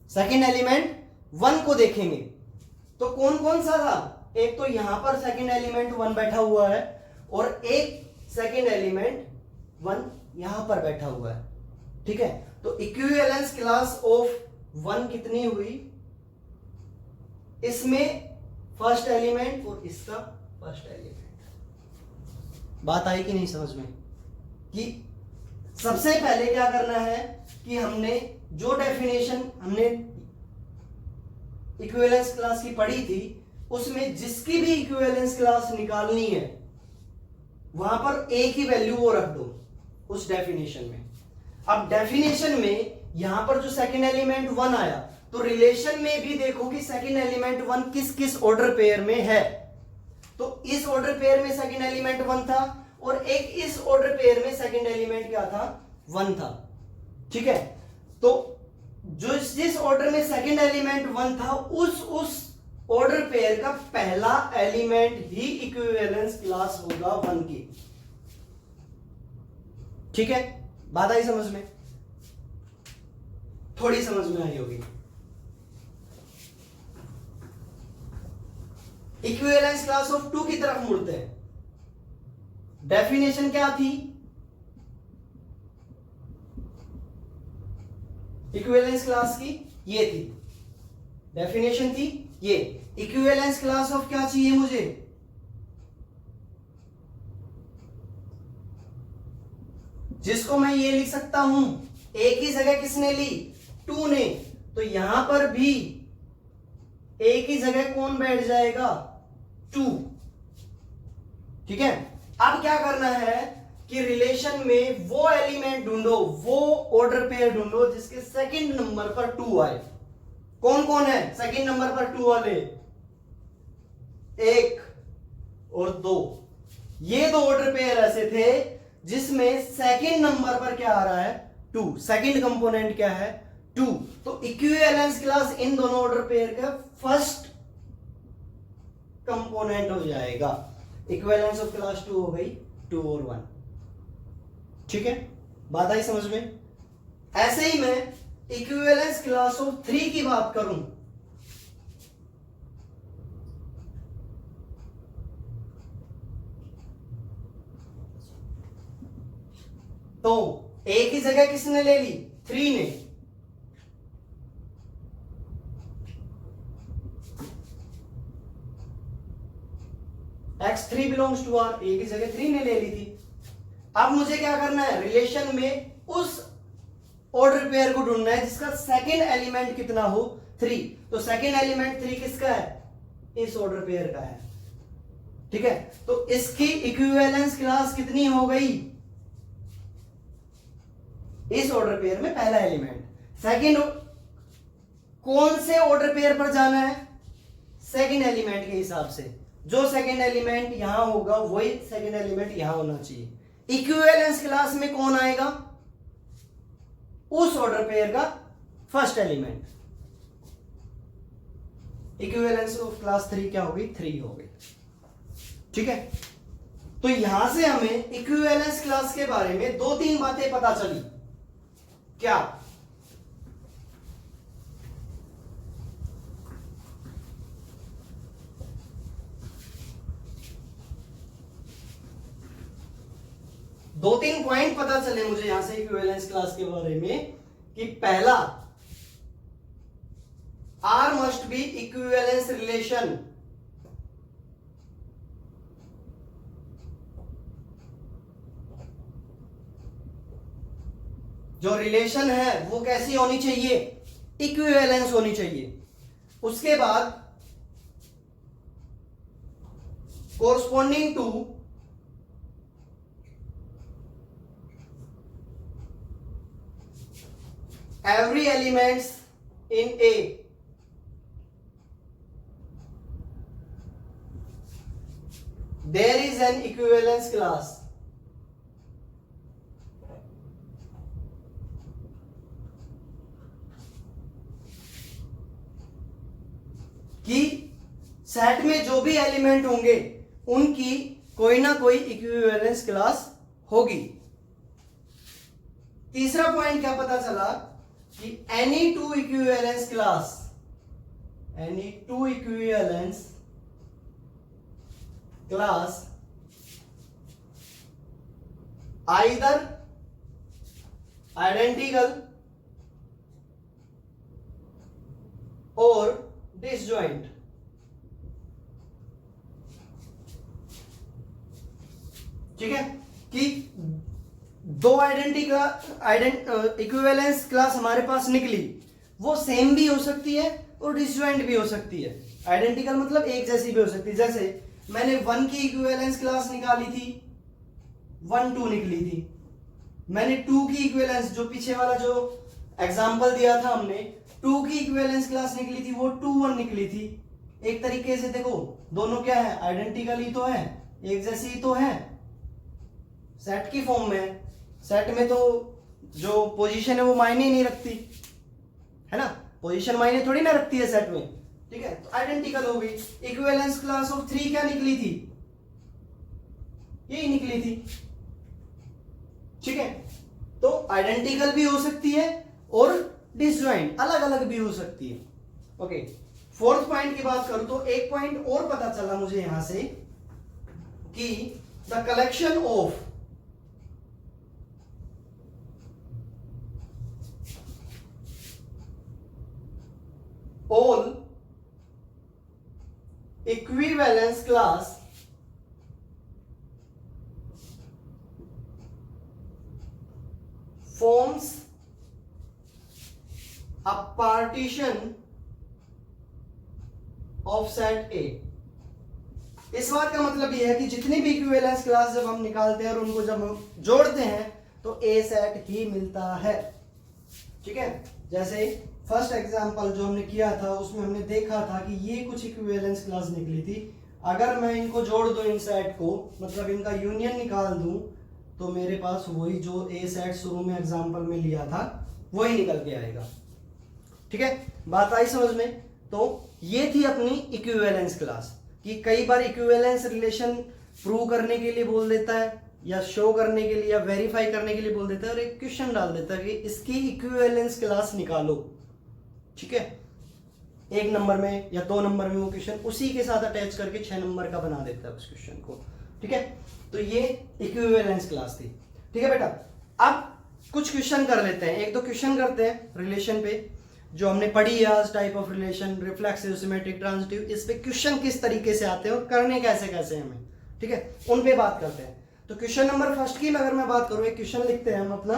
सेकंड एलिमेंट 1 को देखेंगे तो कौन कौन सा था, एक तो यहां पर सेकंड एलिमेंट 1 बैठा हुआ है और एक सेकंड एलिमेंट 1 यहां पर बैठा हुआ है, ठीक है। तो इक्विवेलेंस क्लास ऑफ 1 कितनी हुई, इसमें फर्स्ट एलिमेंट और इसका फर्स्ट एलिमेंट। बात आई कि नहीं समझ में, कि सबसे पहले क्या करना है कि हमने जो डेफिनेशन हमने इक्विवेलेंस क्लास की पढ़ी थी उसमें जिसकी भी इक्विवेलेंस क्लास निकालनी है वहां पर a की वैल्यू वो रख दो उस डेफिनेशन में। अब डेफिनेशन में यहां पर जो सेकंड एलिमेंट 1 आया तो रिलेशन में भी देखो कि सेकंड एलिमेंट 1 किस किस ऑर्डर पेयर में है। तो इस ऑर्डर पेयर में सेकंड एलिमेंट 1 था और एक इस ऑर्डर पेयर में सेकंड एलिमेंट क्या था, 1 था, ठीक है। तो जो जिस ऑर्डर में सेकंड एलिमेंट 1 था उस ऑर्डर पेयर का पहला एलिमेंट ही इक्विवेलेंस क्लास होगा 1 की, ठीक है। बात आई समझ में, थोड़ी समझ में आई होगी। इक्विवेलेंस क्लास ऑफ 2 की तरफ मुड़ते हैं। डेफिनेशन क्या थी, इक्विवेलेंस क्लास की ये थी, डेफिनेशन थी ये। इक्विवेलेंस क्लास ऑफ क्या चाहिए मुझे, जिसको मैं ये लिख सकता हूं, a की जगह किसने ली, 2 ने, तो यहां पर भी a की जगह कौन बैठ जाएगा, 2, ठीक है। अब क्या करना है कि रिलेशन में वो एलिमेंट ढूंढो, वो ऑर्डर पेयर ढूंढो जिसके सेकंड नंबर पर 2 आए। कौन कौन है सेकंड नंबर पर 2 वाले, 1 और 2। ये 2 ऑर्डर पेयर ऐसे थे जिसमें सेकंड नंबर पर क्या आ रहा है, 2, सेकंड कंपोनेंट क्या है, 2। तो इक्विवेलेंस क्लास इन दोनों ऑर्डर पेयर का फर्स्ट कंपोनेंट हो जाएगा। इक्विवेलेंस ऑफ क्लास 2 हो गई 2 और 1, ठीक है। बात आई समझ में। ऐसे ही मैं इक्विवेलेंस क्लास ऑफ 3 की बात करूं तो a की जगह किसने ले ली, 3 ने, x3 belongs to r, a की जगह 3 ने ले ली थी। अब मुझे क्या करना है, रिलेशन में उस ऑर्डर पेयर को ढूंढना है जिसका सेकंड एलिमेंट कितना हो 3। तो सेकंड एलिमेंट 3 किसका है, इस ऑर्डर पेयर का है। ठीक है, तो इसकी इक्विवेलेंस क्लास कितनी हो गई, इस ऑर्डर पेयर में पहला एलिमेंट। सेकंड कौन से ऑर्डर पेयर पर जाना है, सेकंड एलिमेंट के हिसाब से, जो सेकंड एलिमेंट यहां होगा वही सेकंड एलिमेंट यहां होना चाहिए। इक्विवेलेंस क्लास में कौन आएगा, उस ऑर्डर पेयर का first element. Equivalence of class 3 क्या हो गई, 3 हो गई। ठीक है, तो यहां से हमें इक्विवेलेंस क्लास के बारे में 2-3 बातें पता चली। क्या, दो तीन पॉइंट पता चले मुझे यहां से इक्विवेलेंस क्लास के बारे में कि पहला, R must be equivalence relation. जो रिलेशन है वो कैसी होनी चाहिए, इक्विवेलेंस होनी चाहिए। उसके बाद corresponding to every elements in A, there is an equivalence class। कि सेट में जो भी एलिमेंट होंगे उनकी कोई ना कोई इक्विवेलेंस क्लास होगी। तीसरा पॉइंट क्या पता चला कि any two equivalence class, any two equivalence class either identical और डिसजॉइंट। ठीक है, कि दो इक्विवेलेंस क्लास हमारे पास निकली, वो सेम भी हो सकती है और डिसजॉइंट भी हो सकती है। आइडेंटिकल मतलब एक जैसी भी हो सकती है। जैसे मैंने 1 की इक्विवेलेंस क्लास निकाली थी, 1 2 निकली थी। मैंने 2 की इक्विवेलेंस, जो पीछे वाला जो एग्जांपल दिया था हमने, 2 की इक्विवेलेंस क्लास निकली थी, वो 2 1 निकली थी। एक तरीके से देखो, दोनों क्या है, आइडेंटिकल ही तो है, एक जैसी ही तो है, सेट की फॉर्म में। सेट में तो जो पोजीशन है वो मायने ही नहीं रखती है ना, पोजीशन मायने थोड़ी ना रखती है सेट में। ठीक है, तो आइडेंटिकल हो गई। इक्विवेलेंस क्लास ऑफ 3 क्या निकली थी, यही निकली थी। ठीक है, तो आइडेंटिकल भी हो सकती है और डिसजॉइंट अलग अलग भी हो सकती है। ओके, फोर्थ पॉइंट की बात करूं तो एक पॉइंट और पता चला मुझे यहां से कि the collection of all equivalence class forms a partition of set A। इस बात का मतलब यह है कि जितनी भी इक्विवेलेंस क्लास जब हम निकालते हैं और उनको जब हम जोड़ते हैं तो ए सेट ही मिलता है। ठीक है, जैसे फर्स्ट एग्जांपल जो हमने किया था उसमें हमने देखा था कि ये कुछ इक्विवेलेंस क्लास निकली थी। अगर मैं इनको जोड़ दूं, इन सेट को, मतलब इनका यूनियन निकाल दूं, तो मेरे पास वही जो ए सेट शुरू में एग्जांपल में लिया था वही निकल के आएगा। ठीक है, बात आई समझ में। तो ये थी अपनी इक्विवेलेंस क्लास, कि कई बार इक्विवेलेंस रिलेशन प्रूव करने के लिए बोल देता है, या शो करने के लिए, या वेरीफाई करने के लिए बोल देता है, और एक क्वेश्चन डाल देता है कि इसकी इक्विवेलेंस क्लास निकालो। ठीक है, 1 नंबर में या 2 नंबर में वो क्वेश्चन उसी के साथ अटैच करके 6 नंबर का बना देता है उस क्वेश्चन को। ठीक है, तो ये इक्विवेलेंस क्लास थी। ठीक है बेटा, अब कुछ क्वेश्चन कर लेते हैं, 1-2 क्वेश्चन करते हैं रिलेशन पे, जो हमने पढ़ी है आज, type of relation, reflexive, symmetric, transitive, इस पे क्वेश्चन किस तरीके से आते हैं और करने कैसे कैसे हमें। ठीक है, उन पे बात करते हैं। तो क्वेश्चन नंबर फर्स्ट की अगर मैं बात करूं, एक क्वेश्चन लिखते हैं हम अपना।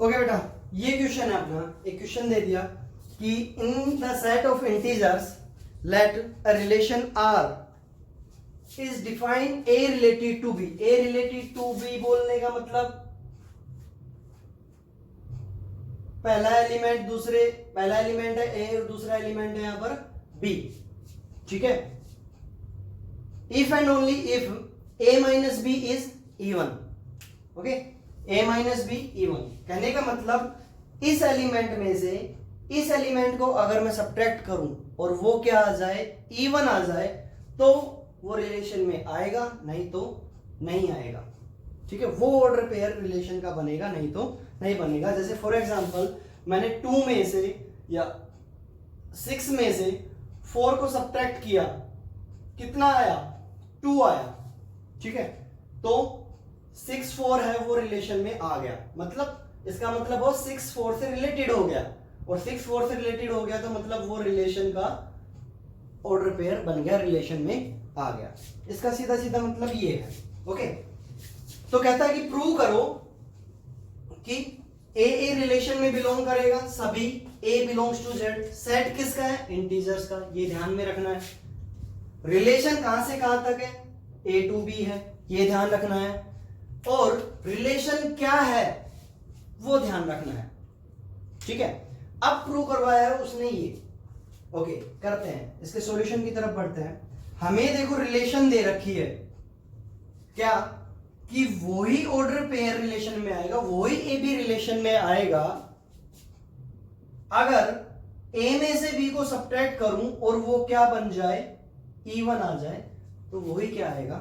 ओके बेटा, ये क्वेश्चन है अपना, एक क्वेश्चन दे दिया कि in the set of integers let a relation R is defined a related to b. A related to b बोलने का मतलब पहला एलिमेंट है ए और दूसरा एलिमेंट है यहां पर बी, ठीक है। If and only if a minus b is even, okay, a minus b even. कहने का मतलब इस एलिमेंट में से इस एलिमेंट को अगर मैं सब्ट्रैक्ट करूं और वो क्या आ जाए, इवन आ जाए, तो वो रिलेशन में आएगा, नहीं तो नहीं आएगा, ठीक है। वो ऑर्डर पेयर रिलेशन का बनेगा, नहीं तो नहीं बनेगा। जैसे फॉर एग्जांपल मैंने 2 में से या 6 में से 4 को सब्ट्रैक्ट किया, कितना आया, 2 आया, ठीक है। तो 6 4 है वो रिलेशन में आ गया, मतलब इसका मतलब वो 6 4 से रिलेटेड हो गया, और 6 4 से रिलेटेड हो गया तो मतलब वो रिलेशन का ऑर्डर पेयर बन गया, रिलेशन में आ गया। इसका सीधा सीधा मतलब ये है, ओके। तो कहता है कि प्रूव करो कि ए रिलेशन में बिलोंग करेगा, सभी ए बिलोंग्स टू जेड। सेट किसका है, इंटीजर्स का, ये ध्यान में रखना है। रिलेशन कहां से कहां तक है, ए टू बी है, ये ध्यान रखना है। और रिलेशन क्या है वो ध्यान रखना है, ठीक है। अब प्रूव करवाया है उसने ये, ओके। करते हैं, इसके सॉल्यूशन की तरफ बढ़ते हैं। हमें देखो रिलेशन दे रखी है क्या, कि वही ऑर्डर पेयर रिलेशन में आएगा, वही ए बी रिलेशन में आएगा अगर ए में से बी को सब्ट्रैक्ट करूं और वो क्या बन जाए, इवन आ जाए, तो वही क्या आएगा,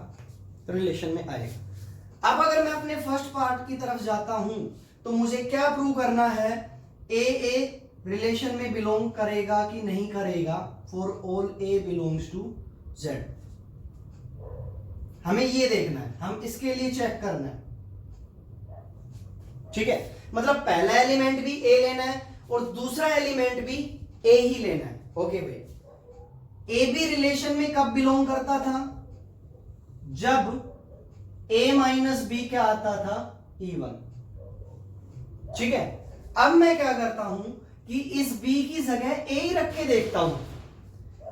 रिलेशन में आएगा। अब अगर मैं अपने फर्स्ट पार्ट की तरफ जाता हूं तो मुझे क्या प्रूव करना है, ए रिलेशन में बिलोंग करेगा कि नहीं करेगा, for all a belongs to Z. हमें ये देखना है, हम इसके लिए चेक करना है, ठीक है। मतलब पहला एलिमेंट भी ए लेना है और दूसरा एलिमेंट भी ए ही लेना है, ओके भाई। ए बी रिलेशन में कब बिलोंग करता था, जब ए माइनस बी क्या आता था, इवन, ठीक है। अब मैं क्या करता हूं कि इस बी की जगह ए ही रख के देखता हूं,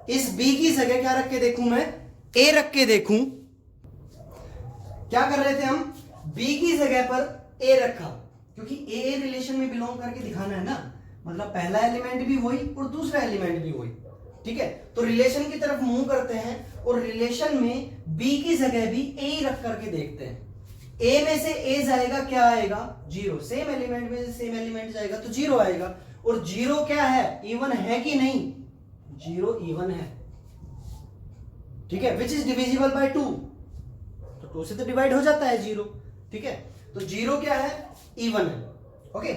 इस बी की जगह क्या रख के देखूं, मैं ए रख के देखूं। क्या कर रहे थे हम, बी की जगह पर ए रखा, क्योंकि ए रिलेशन में बिलोंग करके दिखाना है ना, मतलब पहला एलिमेंट भी वही और दूसरा एलिमेंट भी वही, ठीक है। तो रिलेशन की तरफ मूव करते हैं और रिलेशन में बी की जगह भी ए ही रख करके देखते हैं। ए में से ए जाएगा, क्या आएगा, 0। सेम एलिमेंट में से सेम एलिमेंट जाएगा तो 0 आएगा। और 0 क्या है, इवन है कि नहीं, 0 इवन है, ठीक है। विच इज डिविजिबल बाय 2, तो 2 से तो डिवाइड हो जाता है 0, ठीक है। तो 0 क्या है, इवन है, ओके।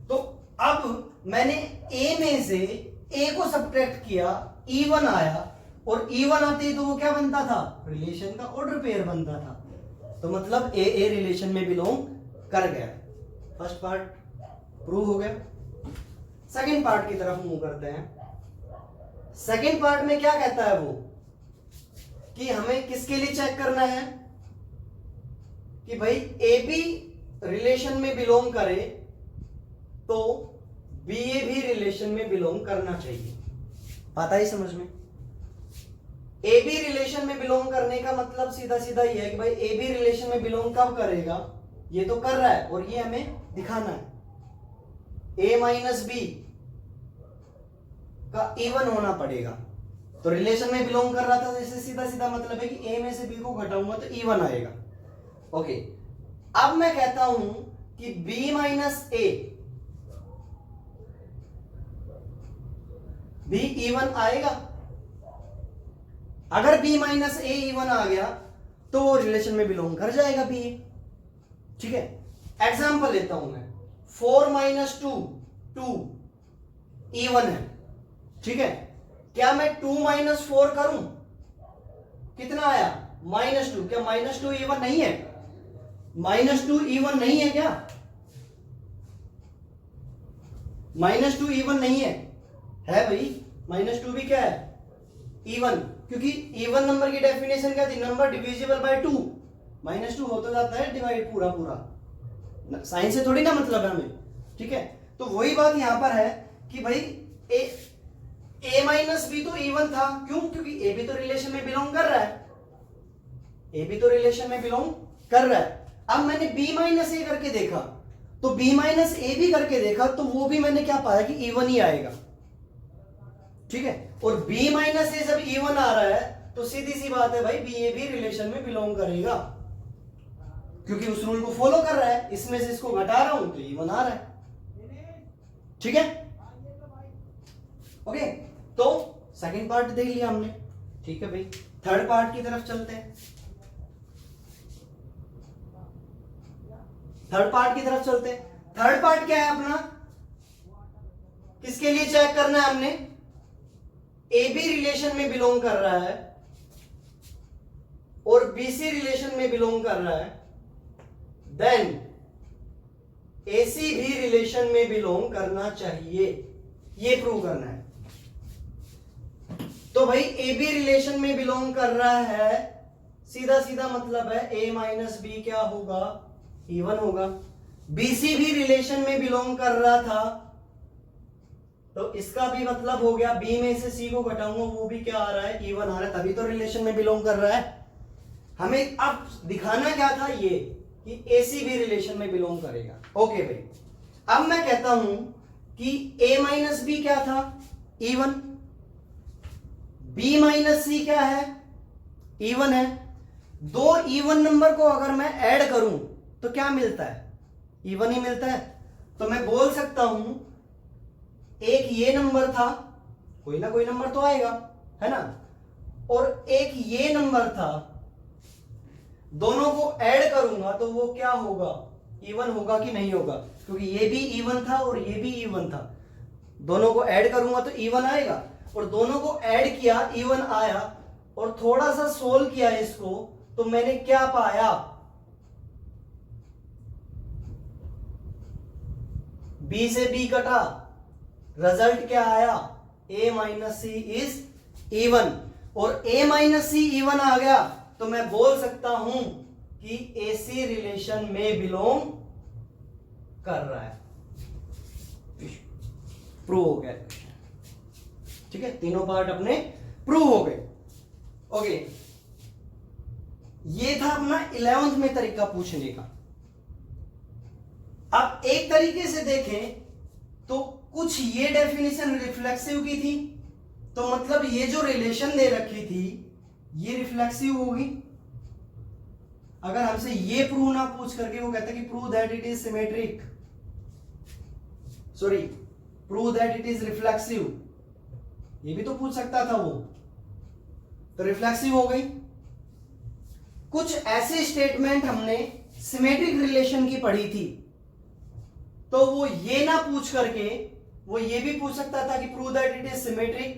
तो अब मैंने ए में से ए को सब्ट्रैक्ट किया, इवन आया, और इवन आते ही तो वो क्या बनता था, रिलेशन का ऑर्डर पेयर बनता था, तो मतलब ए रिलेशन में बिलोंग कर गया। फर्स्ट पार्ट प्रूव हो गया। सेकंड पार्ट की तरफ मूव करते हैं। सेकंड पार्ट में क्या कहता है वो, कि हमें किसके लिए चेक करना है, कि भाई ए बी रिलेशन में बिलोंग करे तो बी ए भी रिलेशन में बिलोंग करना चाहिए। आता ही समझ में, ए बी रिलेशन में बिलोंग करने का मतलब सीधा सीधा ये है कि भाई ए बी रिलेशन में बिलोंग कब करेगा, ये तो कर रहा है और ये हमें दिखाना है। ए माइनस बी का इवन होना पड़ेगा, तो रिलेशन में बिलोंग कर रहा था, तो इससे सीधा सीधा मतलब है कि ए में से बी को घटाऊंगा तो इवन आएगा, ओके। अब मैं कहता हूं कि b माइनस ए भी इवन आएगा। अगर b माइनस ए इवन आ गया तो वो रिलेशन में बिलोंग कर जाएगा b, ठीक है। एग्जांपल लेता हूं मैं, 4 माइनस 2 2 इवन है, ठीक है। क्या मैं 2 माइनस 4 करूं, कितना आया, -2। क्या -2 इवन नहीं है, -2 इवन नहीं है क्या, -2 इवन नहीं है भाई, -2 भी क्या है, इवन, क्योंकि इवन नंबर की डेफिनेशन क्या थी, नंबर डिविजिबल बाय 2। -2 हो तो जाता है डिवाइड पूरा पूरा, साइन से थोड़ी ना मतलब है हमें, ठीक है, तो वही बात यहां पर है कि भाई ए माइनस बी तो इवन था, क्यों? क्योंकि ए भी तो रिलेशन में बिलोंग कर रहा है, ए भी तो रिलेशन में बिलोंग कर रहा है। अब मैंने बी माइनस ए करके देखा, तो बी माइनस ए भी करके देखा, तो वो भी मैंने क्या पाया कि इवन ही आएगा, ठीक है। और बी माइनस ए जब इवन आ रहा है तो सीधी सी बात है भाई बी ए भी रिलेशन में बिलोंग करेगा, क्योंकि उस रूल को फॉलो कर रहा है, इसमें से इसको घटा रहा हूं तो इवन आ रहा है, ठीक है। ओके, तो सेकंड पार्ट देख लिया हमने, ठीक है भाई। थर्ड पार्ट की तरफ चलते हैं, थर्ड पार्ट की तरफ चलते हैं। थर्ड पार्ट क्या है अपना, किसके लिए चेक करना है हमने? ए बी रिलेशन में बिलोंग कर रहा है और बीसी रिलेशन में बिलोंग कर रहा है, देन एसी भी रिलेशन में बिलोंग करना चाहिए, ये प्रूव करना है। तो भाई ए बी रिलेशन में बिलोंग कर रहा है, सीधा सीधा मतलब है ए माइनस बी क्या होगा, इवन होगा। बीसी भी रिलेशन में बिलोंग कर रहा था, तो इसका भी मतलब हो गया बी में से सी को घटाऊंगा वो भी क्या आ रहा है, इवन आ रहा है, तभी तो रिलेशन में बिलोंग कर रहा है। हमें अब दिखाना क्या था, ये कि एसी भी रिलेशन में बिलोंग करेगा। ओके भाई, अब मैं कहता हूं कि ए माइनस बी क्या था, इवन, बी माइनस सी क्या है, इवन है। दो इवन नंबर को अगर मैं ऐड करूं तो क्या मिलता है, इवन ही मिलता है। तो मैं बोल सकता हूं एक ये नंबर था, कोई ना कोई नंबर तो आएगा, है ना, और एक ये नंबर था, दोनों को ऐड करूंगा तो वो क्या होगा, इवन होगा कि नहीं होगा, क्योंकि ये भी इवन था और ये भी इवन था, दोनों को ऐड करूंगा तो इवन आएगा, और दोनों को ऐड किया इवन आया, और थोड़ा सा सोल्व किया इसको तो मैंने क्या पाया, बी से बी कटा, रिजल्ट क्या आया, a minus c is even, और a माइनस सी इवन आ गया तो मैं बोल सकता हूं कि एसी रिलेशन में बिलोंग कर रहा है, प्रूव हो गया, ठीक है। तीनों पार्ट अपने प्रूव हो गए। ओके, ये था अपना 11th में तरीका पूछने का। अब एक तरीके से देखें तो कुछ ये डेफिनेशन रिफ्लेक्सिव की थी, तो मतलब ये जो रिलेशन दे रखी थी ये रिफ्लेक्सिव होगी। अगर हमसे ये प्रूव ना पूछ करके वो कहता कि prove that it is symmetric, sorry prove that it is reflexive, ये भी तो पूछ सकता था वो, तो रिफ्लेक्सिव हो गई। कुछ ऐसे स्टेटमेंट हमने सिमेट्रिक रिलेशन की पढ़ी थी, तो वो ये ना पूछ करके वो ये भी पूछ सकता था कि prove that it is symmetric,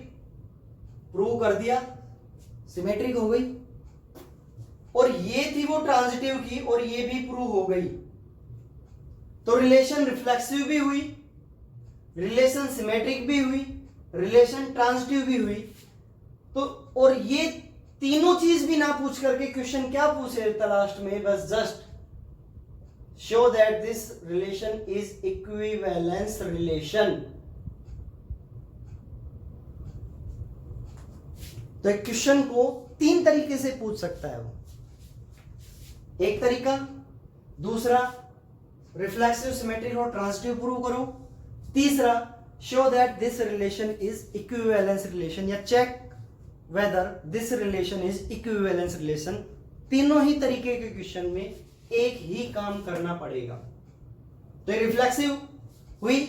prove कर दिया, सिमेट्रिक हो गई। और ये थी वो ट्रांजिटिव की, और ये भी प्रूव हो गई, तो रिलेशन रिफ्लेक्सिव भी हुई, रिलेशन सिमेट्रिक भी हुई, रिलेशन ट्रांजिटिव भी हुई। तो और ये तीनों चीज भी ना पूछ करके क्वेश्चन क्या पूछे था लास्ट में, बस just show that this relation is equivalence relation. तो एक क्वेश्चन को तीन तरीके से पूछ सकता है वो, एक तरीका, दूसरा रिफ्लेक्सिव, सिमेट्रिक और ट्रांजिटिव प्रूव करो, तीसरा show that this relation is equivalence relation, या check whether this relation is equivalence relation. तीनों ही तरीके के क्वेश्चन में एक ही काम करना पड़ेगा। तो रिफ्लेक्सिव हुई,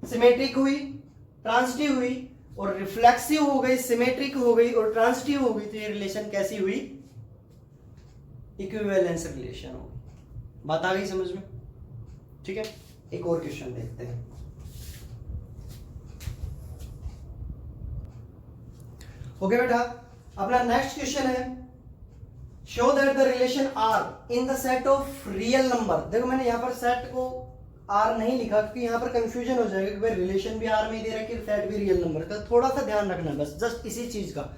सिमेट्रिक हुई, ट्रांजिटिव हुई, और रिफ्लेक्सिव हो गई, सिमेट्रिक हो गई और ट्रांजिटिव हो गई, तो ये रिलेशन कैसी हुई, इक्विवेलेंस रिलेशन हो गई। बात आ गई समझ में, ठीक है। एक और क्वेश्चन देखते हैं। ओके बेटा, अपना नेक्स्ट क्वेश्चन है, show that the relation R in the set of real number. देखो मैंने यहां पर सेट को आर नहीं लिखा क्योंकि यहां पर कंफ्यूजन हो जाएगा कि भाई रिलेशन भी आर में दे रखी है, सेट भी रियल नंबर का, थोड़ा सा ध्यान रखना बस, जस्ट इसी चीज का,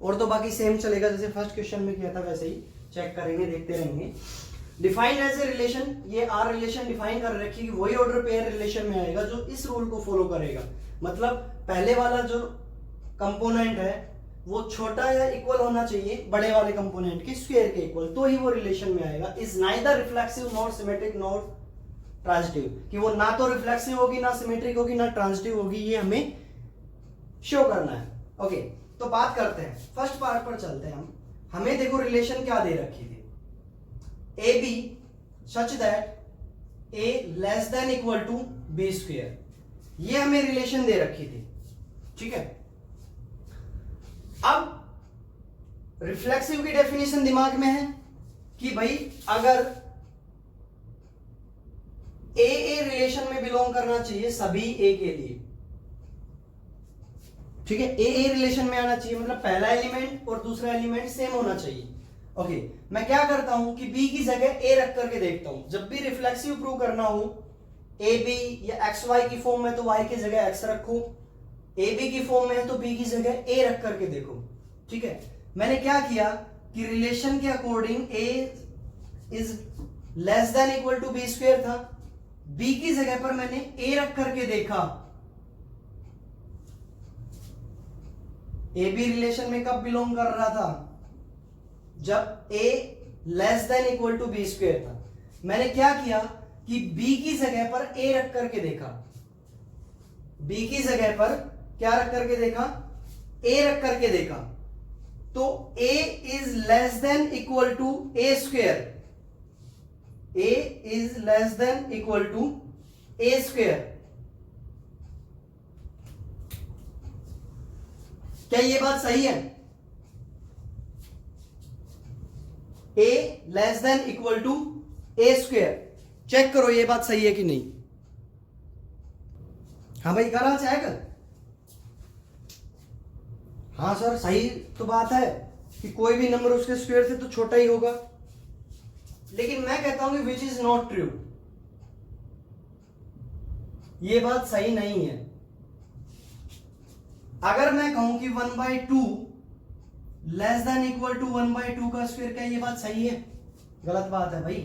और तो बाकी सेम चलेगा जैसे फर्स्ट क्वेश्चन में किया था वैसे ही चेक करेंगे, देखते रहेंगे। डिफाइंड एज ए रिलेशन, ये आर रिलेशन डिफाइन कर रखी है कि वही ऑर्डर पेयर रिलेशन में आएगा जो इस रूल को फॉलो करेगा। मतलब पहले वाला जो कंपोनेंट है वो छोटा या इक्वल होना चाहिए बड़े वाले कंपोनेंट के स्क्वायर के इक्वल, तो ही वो रिलेशन में आएगा। Is neither reflexive not symmetric not transitive, कि वो ना तो रिफ्लेक्सिव होगी ना सिमेट्रिक होगी ना ट्रांजिटिव होगी, ये हमें शो करना है। ओके, तो बात करते हैं फर्स्ट पार्ट पर चलते हैं हम। हमें देखो रिलेशन क्या दे रखी थी, a b such that a less than equal to B square, ये हमें रिलेशन दे रखी थी, ठीक है। अब रिफ्लेक्सिव की डेफिनेशन दिमाग में है कि भाई अगर ए रिलेशन में बिलोंग करना चाहिए सभी ए के लिए, ठीक है। ए रिलेशन में आना चाहिए, मतलब पहला एलिमेंट और दूसरा एलिमेंट सेम होना चाहिए। ओके, मैं क्या करता हूं कि बी की जगह ए रख करके देखता हूं। जब भी रिफ्लेक्सिव प्रूव करना हो ए बी या एक्स वाई की फॉर्म में तो वाई की जगह एक्स रखो, ए बी की फॉर्म में है तो बी की जगह ए रख करके देखो, ठीक है। मैंने क्या किया कि रिलेशन के according a is less than equal to B square था, बी की जगह पर मैंने ए रख करके देखा। ए बी रिलेशन में कब बिलोंग कर रहा था, जब A less than equal to B square था। मैंने क्या किया कि बी की जगह पर ए रख करके देखा, बी की जगह पर क्या रख करके देखा, ए रख करके देखा, तो A is less than equal to A square, A is less than equal to A square. क्या ये बात सही है? A less than equal to A square, check करो ये बात सही है कि नहीं। हाँ भाई करा चेक। हाँ सर सही तो बात है कि कोई भी नंबर उसके स्क्वायर से तो छोटा ही होगा, लेकिन मैं कहता हूं कि विच इज नॉट ट्रू, ये बात सही नहीं है। अगर मैं कहूं कि 1/2 लेस देन इक्वल टू 1/2 का स्क्वायर, क्या ये बात सही है? गलत बात है भाई।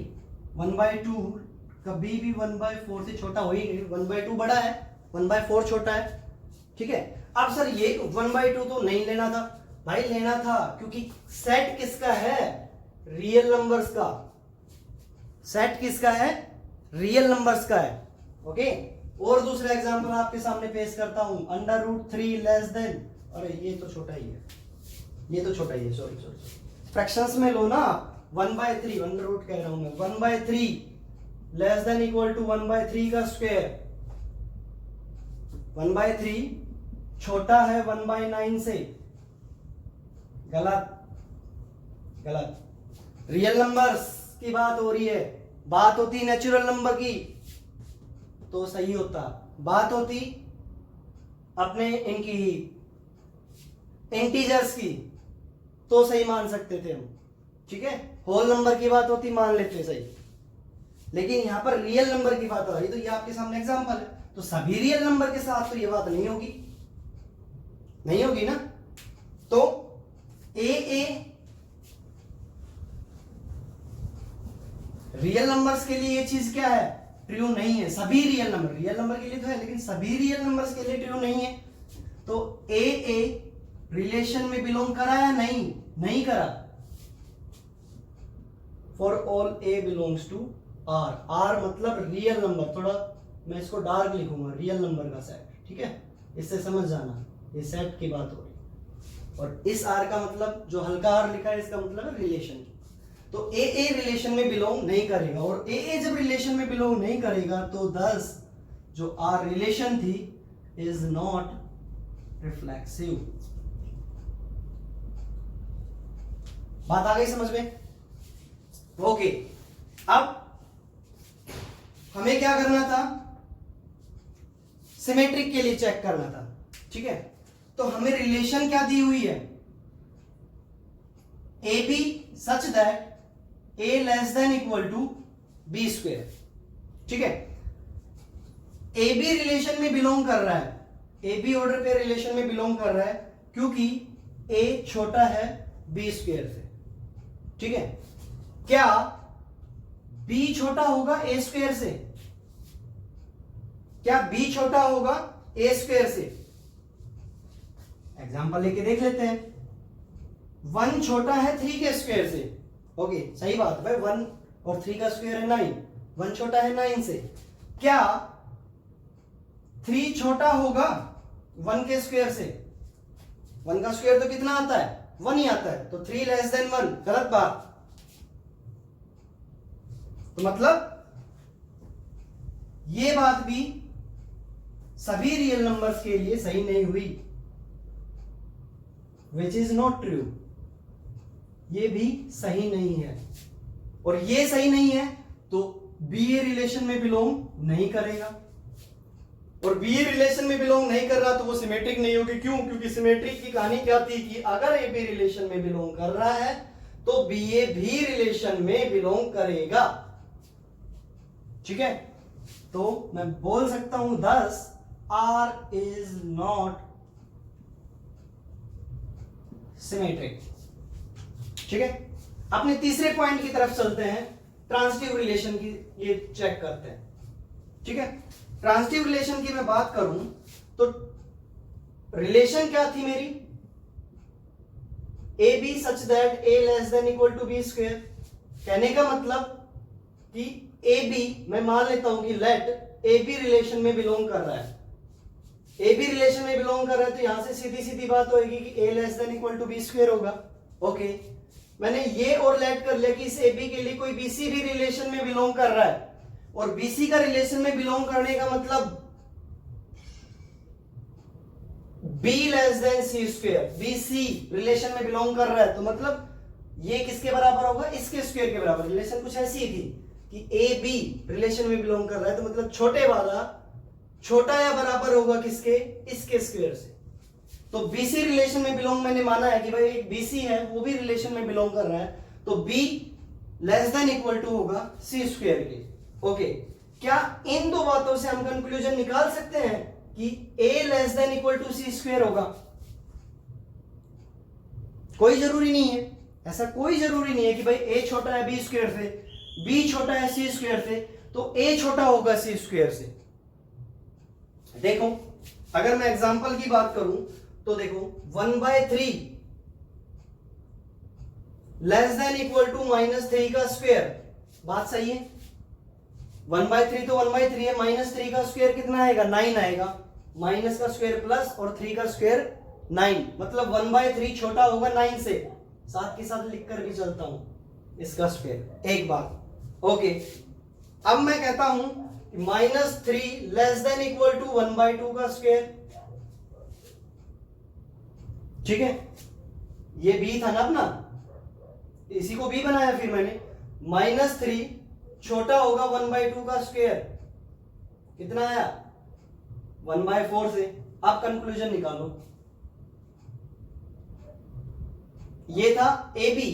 1/2 कभी भी 1/4 से छोटा हो ही नहीं, 1/2 बड़ा है, 1/4 छोटा है, ठीक है। अब सर ये 1/2 तो नहीं लेना था भाई, लेना था क्योंकि सेट किसका है, रियल नंबर्स का। सेट किसका है, रियल नंबर्स का है। ओके, और दूसरा एग्जांपल आपके सामने पेश करता हूं, √3 लेस देन, अरे ये तो छोटा ही है, ये तो छोटा ही है, सॉरी फ्रैक्शंस में लो ना, 1/3 √ कह रहा हूं मैं, 1/3 लेस देन इक्वल टू 1/3 का स्क्वायर। 1/3 छोटा है 1/9 से, गलत गलत। रियल नंबर्स की बात हो रही है, बात होती नेचुरल नंबर की तो सही होता, बात होती अपने इनकी इंटीजर्स की तो सही मान सकते थे हम, ठीक है। होल नंबर की बात होती मान लेते सही, लेकिन यहां पर रियल नंबर की बात हो रही, तो ये आपके सामने एग्जांपल है, तो सभी रियल नंबर के साथ तो ये बात नहीं होगी, नहीं होगी ना। तो ए रियल नंबर्स के लिए ये चीज क्या है, ट्रू नहीं है। सभी रियल नंबर के लिए तो है, लेकिन सभी रियल नंबर्स के लिए ट्रू नहीं है। तो ए रिलेशन में बिलोंग करा या नहीं करा। For all a belongs to R, R मतलब रियल नंबर, थोड़ा मैं इसको डार्क लिखूंगा, रियल नंबर का सेट, ठीक है, इससे समझ जाना ये सेट की बात हो रही। और इस आर का मतलब जो हल्का आर लिखा है इसका मतलब है रिलेशन। तो ए रिलेशन में बिलोंग नहीं करेगा, और ए जब रिलेशन में बिलोंग नहीं करेगा तो दस जो आर रिलेशन थी इज नॉट रिफ्लेक्सिव। बात आ गई समझ में? ओके, अब हमें क्या करना था, सिमेट्रिक के लिए चेक करना था, ठीक है। तो हमें रिलेशन क्या दी हुई है, a b such that a less than equal to B square, ठीक है। ए बी रिलेशन में बिलोंग कर रहा है, ए बी ऑर्डर पे रिलेशन में बिलोंग कर रहा है क्योंकि ए छोटा है बी स्क्वायर से, ठीक है। क्या b छोटा होगा a स्क्वायर से? क्या b छोटा होगा a स्क्वायर से? एग्जांपल लेके देख लेते हैं। 1 छोटा है 3 के स्क्वायर से। ओके, सही बात भाई, 1 और 3 का स्क्वायर है 9, 1 छोटा है 9 से। क्या 3 छोटा होगा 1 के स्क्वायर से? 1 का स्क्वायर तो कितना आता है? 1 ही आता है, तो 3 लेस देन 1, गलत बात। तो मतलब ये बात भी सभी रियल नंबर्स के लिए सही नहीं हुई, विच इज नॉट ट्रू। ये भी सही नहीं है, और ये सही नहीं है तो बी ए रिलेशन में बिलोंग नहीं करेगा, और बी ए रिलेशन में बिलोंग नहीं कर रहा तो वो सिमेट्रिक नहीं होगी। क्यों? क्योंकि सिमेट्रिक की कहानी क्या थी कि अगर ए बी रिलेशन में बिलोंग कर रहा है तो बी ए भी रिलेशन में बिलोंग करेगा। ठीक है, तो मैं बोल सकता हूं thus R is not symmetric. ठीक है, अपने तीसरे पॉइंट की तरफ चलते हैं, ट्रांजिटिव रिलेशन की ये चेक करते हैं। ठीक है, ट्रांजिटिव रिलेशन की मैं बात करूं तो रिलेशन क्या थी मेरी? A b such that a less than equal to B square. कहने का मतलब कि ए बी, मैं मान लेता हूं कि लेट ए बी रिलेशन में बिलोंग कर रहा है, ए बी रिलेशन में बिलोंग कर रहा है, तो यहां से सीधी सीधी बात होगी कि A less than equal to B square होगा। ओके, मैंने ये और लेट कर लिया कि इस ए बी के लिए कोई बीसी भी रिलेशन में बिलोंग कर रहा है, और बीसी का रिलेशन में बिलोंग करने का मतलब b less than c square. B c relation में बिलोंग कर रहा है तो मतलब ये किसके बराबर होगा? इसके स्क्वायर के बराबर। रिलेशन कुछ ऐसी थी कि ए बी रिलेशन में बिलोंग कर रहा है तो मतलब छोटे वाला छोटा या बराबर होगा किसके? इसके स्क्वायर से। तो बीसी रिलेशन में बिलोंग मैंने माना है कि भाई एक बीसी है वो भी रिलेशन में बिलोंग कर रहा है, तो b less than equal to होगा सी स्क्वायर के। ओके, क्या इन दो बातों से हम कंक्लूजन निकाल सकते हैं कि A less than equal to C square होगा? कोई जरूरी नहीं है, ऐसा कोई जरूरी नहीं है कि भाई ए छोटा है बी स्क्वायर से, बी छोटा है सी स्क्वायर से, तो ए छोटा होगा सी स्क्वायर से। देखो, अगर मैं एग्जांपल की बात करूं तो देखो 1/3 लेस देन इक्वल टू -3 का स्क्वायर। बात सही है, 1/3 तो 1/3 है, -3 का स्क्वायर कितना आएगा? 9 आएगा। माइनस का स्क्वायर प्लस और 3 का स्क्वायर 9, मतलब 1/3 छोटा होगा 9 से। साथ के साथ लिख कर भी चलता हूं इसका स्क्वायर। एक बात ओके, अब मैं कहता हूं -3 लेस देन इक्वल टू 1/2 का स्क्वायर। ठीक है, ये बी था ना अपना, इसी को बी बनाया फिर मैंने। -3 छोटा होगा 1/2 का स्क्वायर, कितना आया? 1/4 से। अब कंक्लूजन निकालो, ये था ए बी,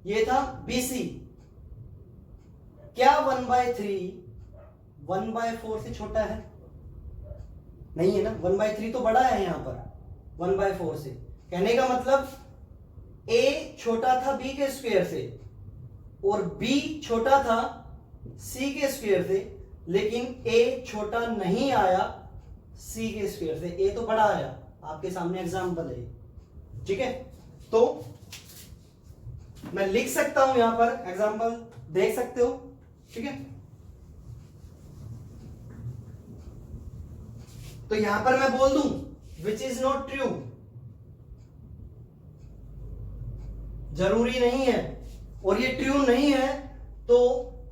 ये था बी सी। क्या 1/3 1/4 से छोटा है? नहीं है ना, 1/3 तो बड़ा है यहां पर 1/4 से। कहने का मतलब ए छोटा था बी के स्क्वायर से और बी छोटा था सी के स्क्वायर से, लेकिन ए छोटा नहीं आया सी के स्क्वायर से, ए तो बड़ा आया। आपके सामने एग्जांपल है, ठीक है। तो मैं लिख सकता हूं यहां पर एग्जांपल, देख सकते हो, ठीक है। तो यहां पर मैं बोल दूं विच इज नॉट ट्रू, जरूरी नहीं है, और ये ट्रू नहीं है तो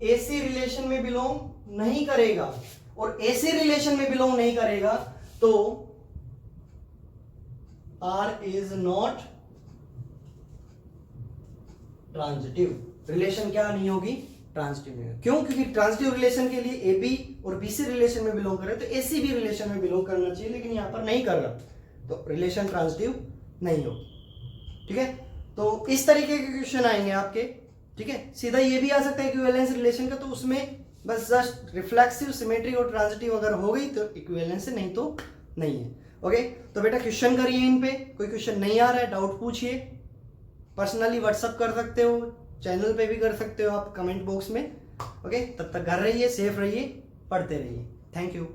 एसी रिलेशन में बिलोंग नहीं करेगा, और एसी रिलेशन में बिलोंग नहीं करेगा तो R is not transitive. Relation क्या नहीं होगी? ट्रांजिटिव नहीं होगी। क्यों? क्योंकि ट्रांजिटिव रिलेशन के लिए ए बी और बीसी रिलेशन में बिलोंग करे तो एसी भी रिलेशन में बिलोंग करना चाहिए, लेकिन यहां पर नहीं कर रहा, तो रिलेशन ट्रांजिटिव नहीं होगी, ठीक है। तो इस तरीके के क्वेश्चन आएंगे आपके, ठीक है। सीधा ये भी आ सकता है इक्विवेलेंस रिलेशन का, तो उसमें बस जस्ट रिफ्लेक्सिव, सिमेट्रिक और ट्रांजिटिव अगर हो गई तो इक्विवेलेंस है, नहीं तो नहीं है। ओके, तो बेटा क्वेश्चन करिए इन पे। कोई क्वेश्चन नहीं आ रहा है, डाउट पूछिए, पर्सनली व्हाट्सअप कर सकते हो, चैनल पे भी कर सकते हो आप, कमेंट बॉक्स में। ओके, तब तक घर रहिए, सेफ रहिए, पढ़ते रहिए। Thank you.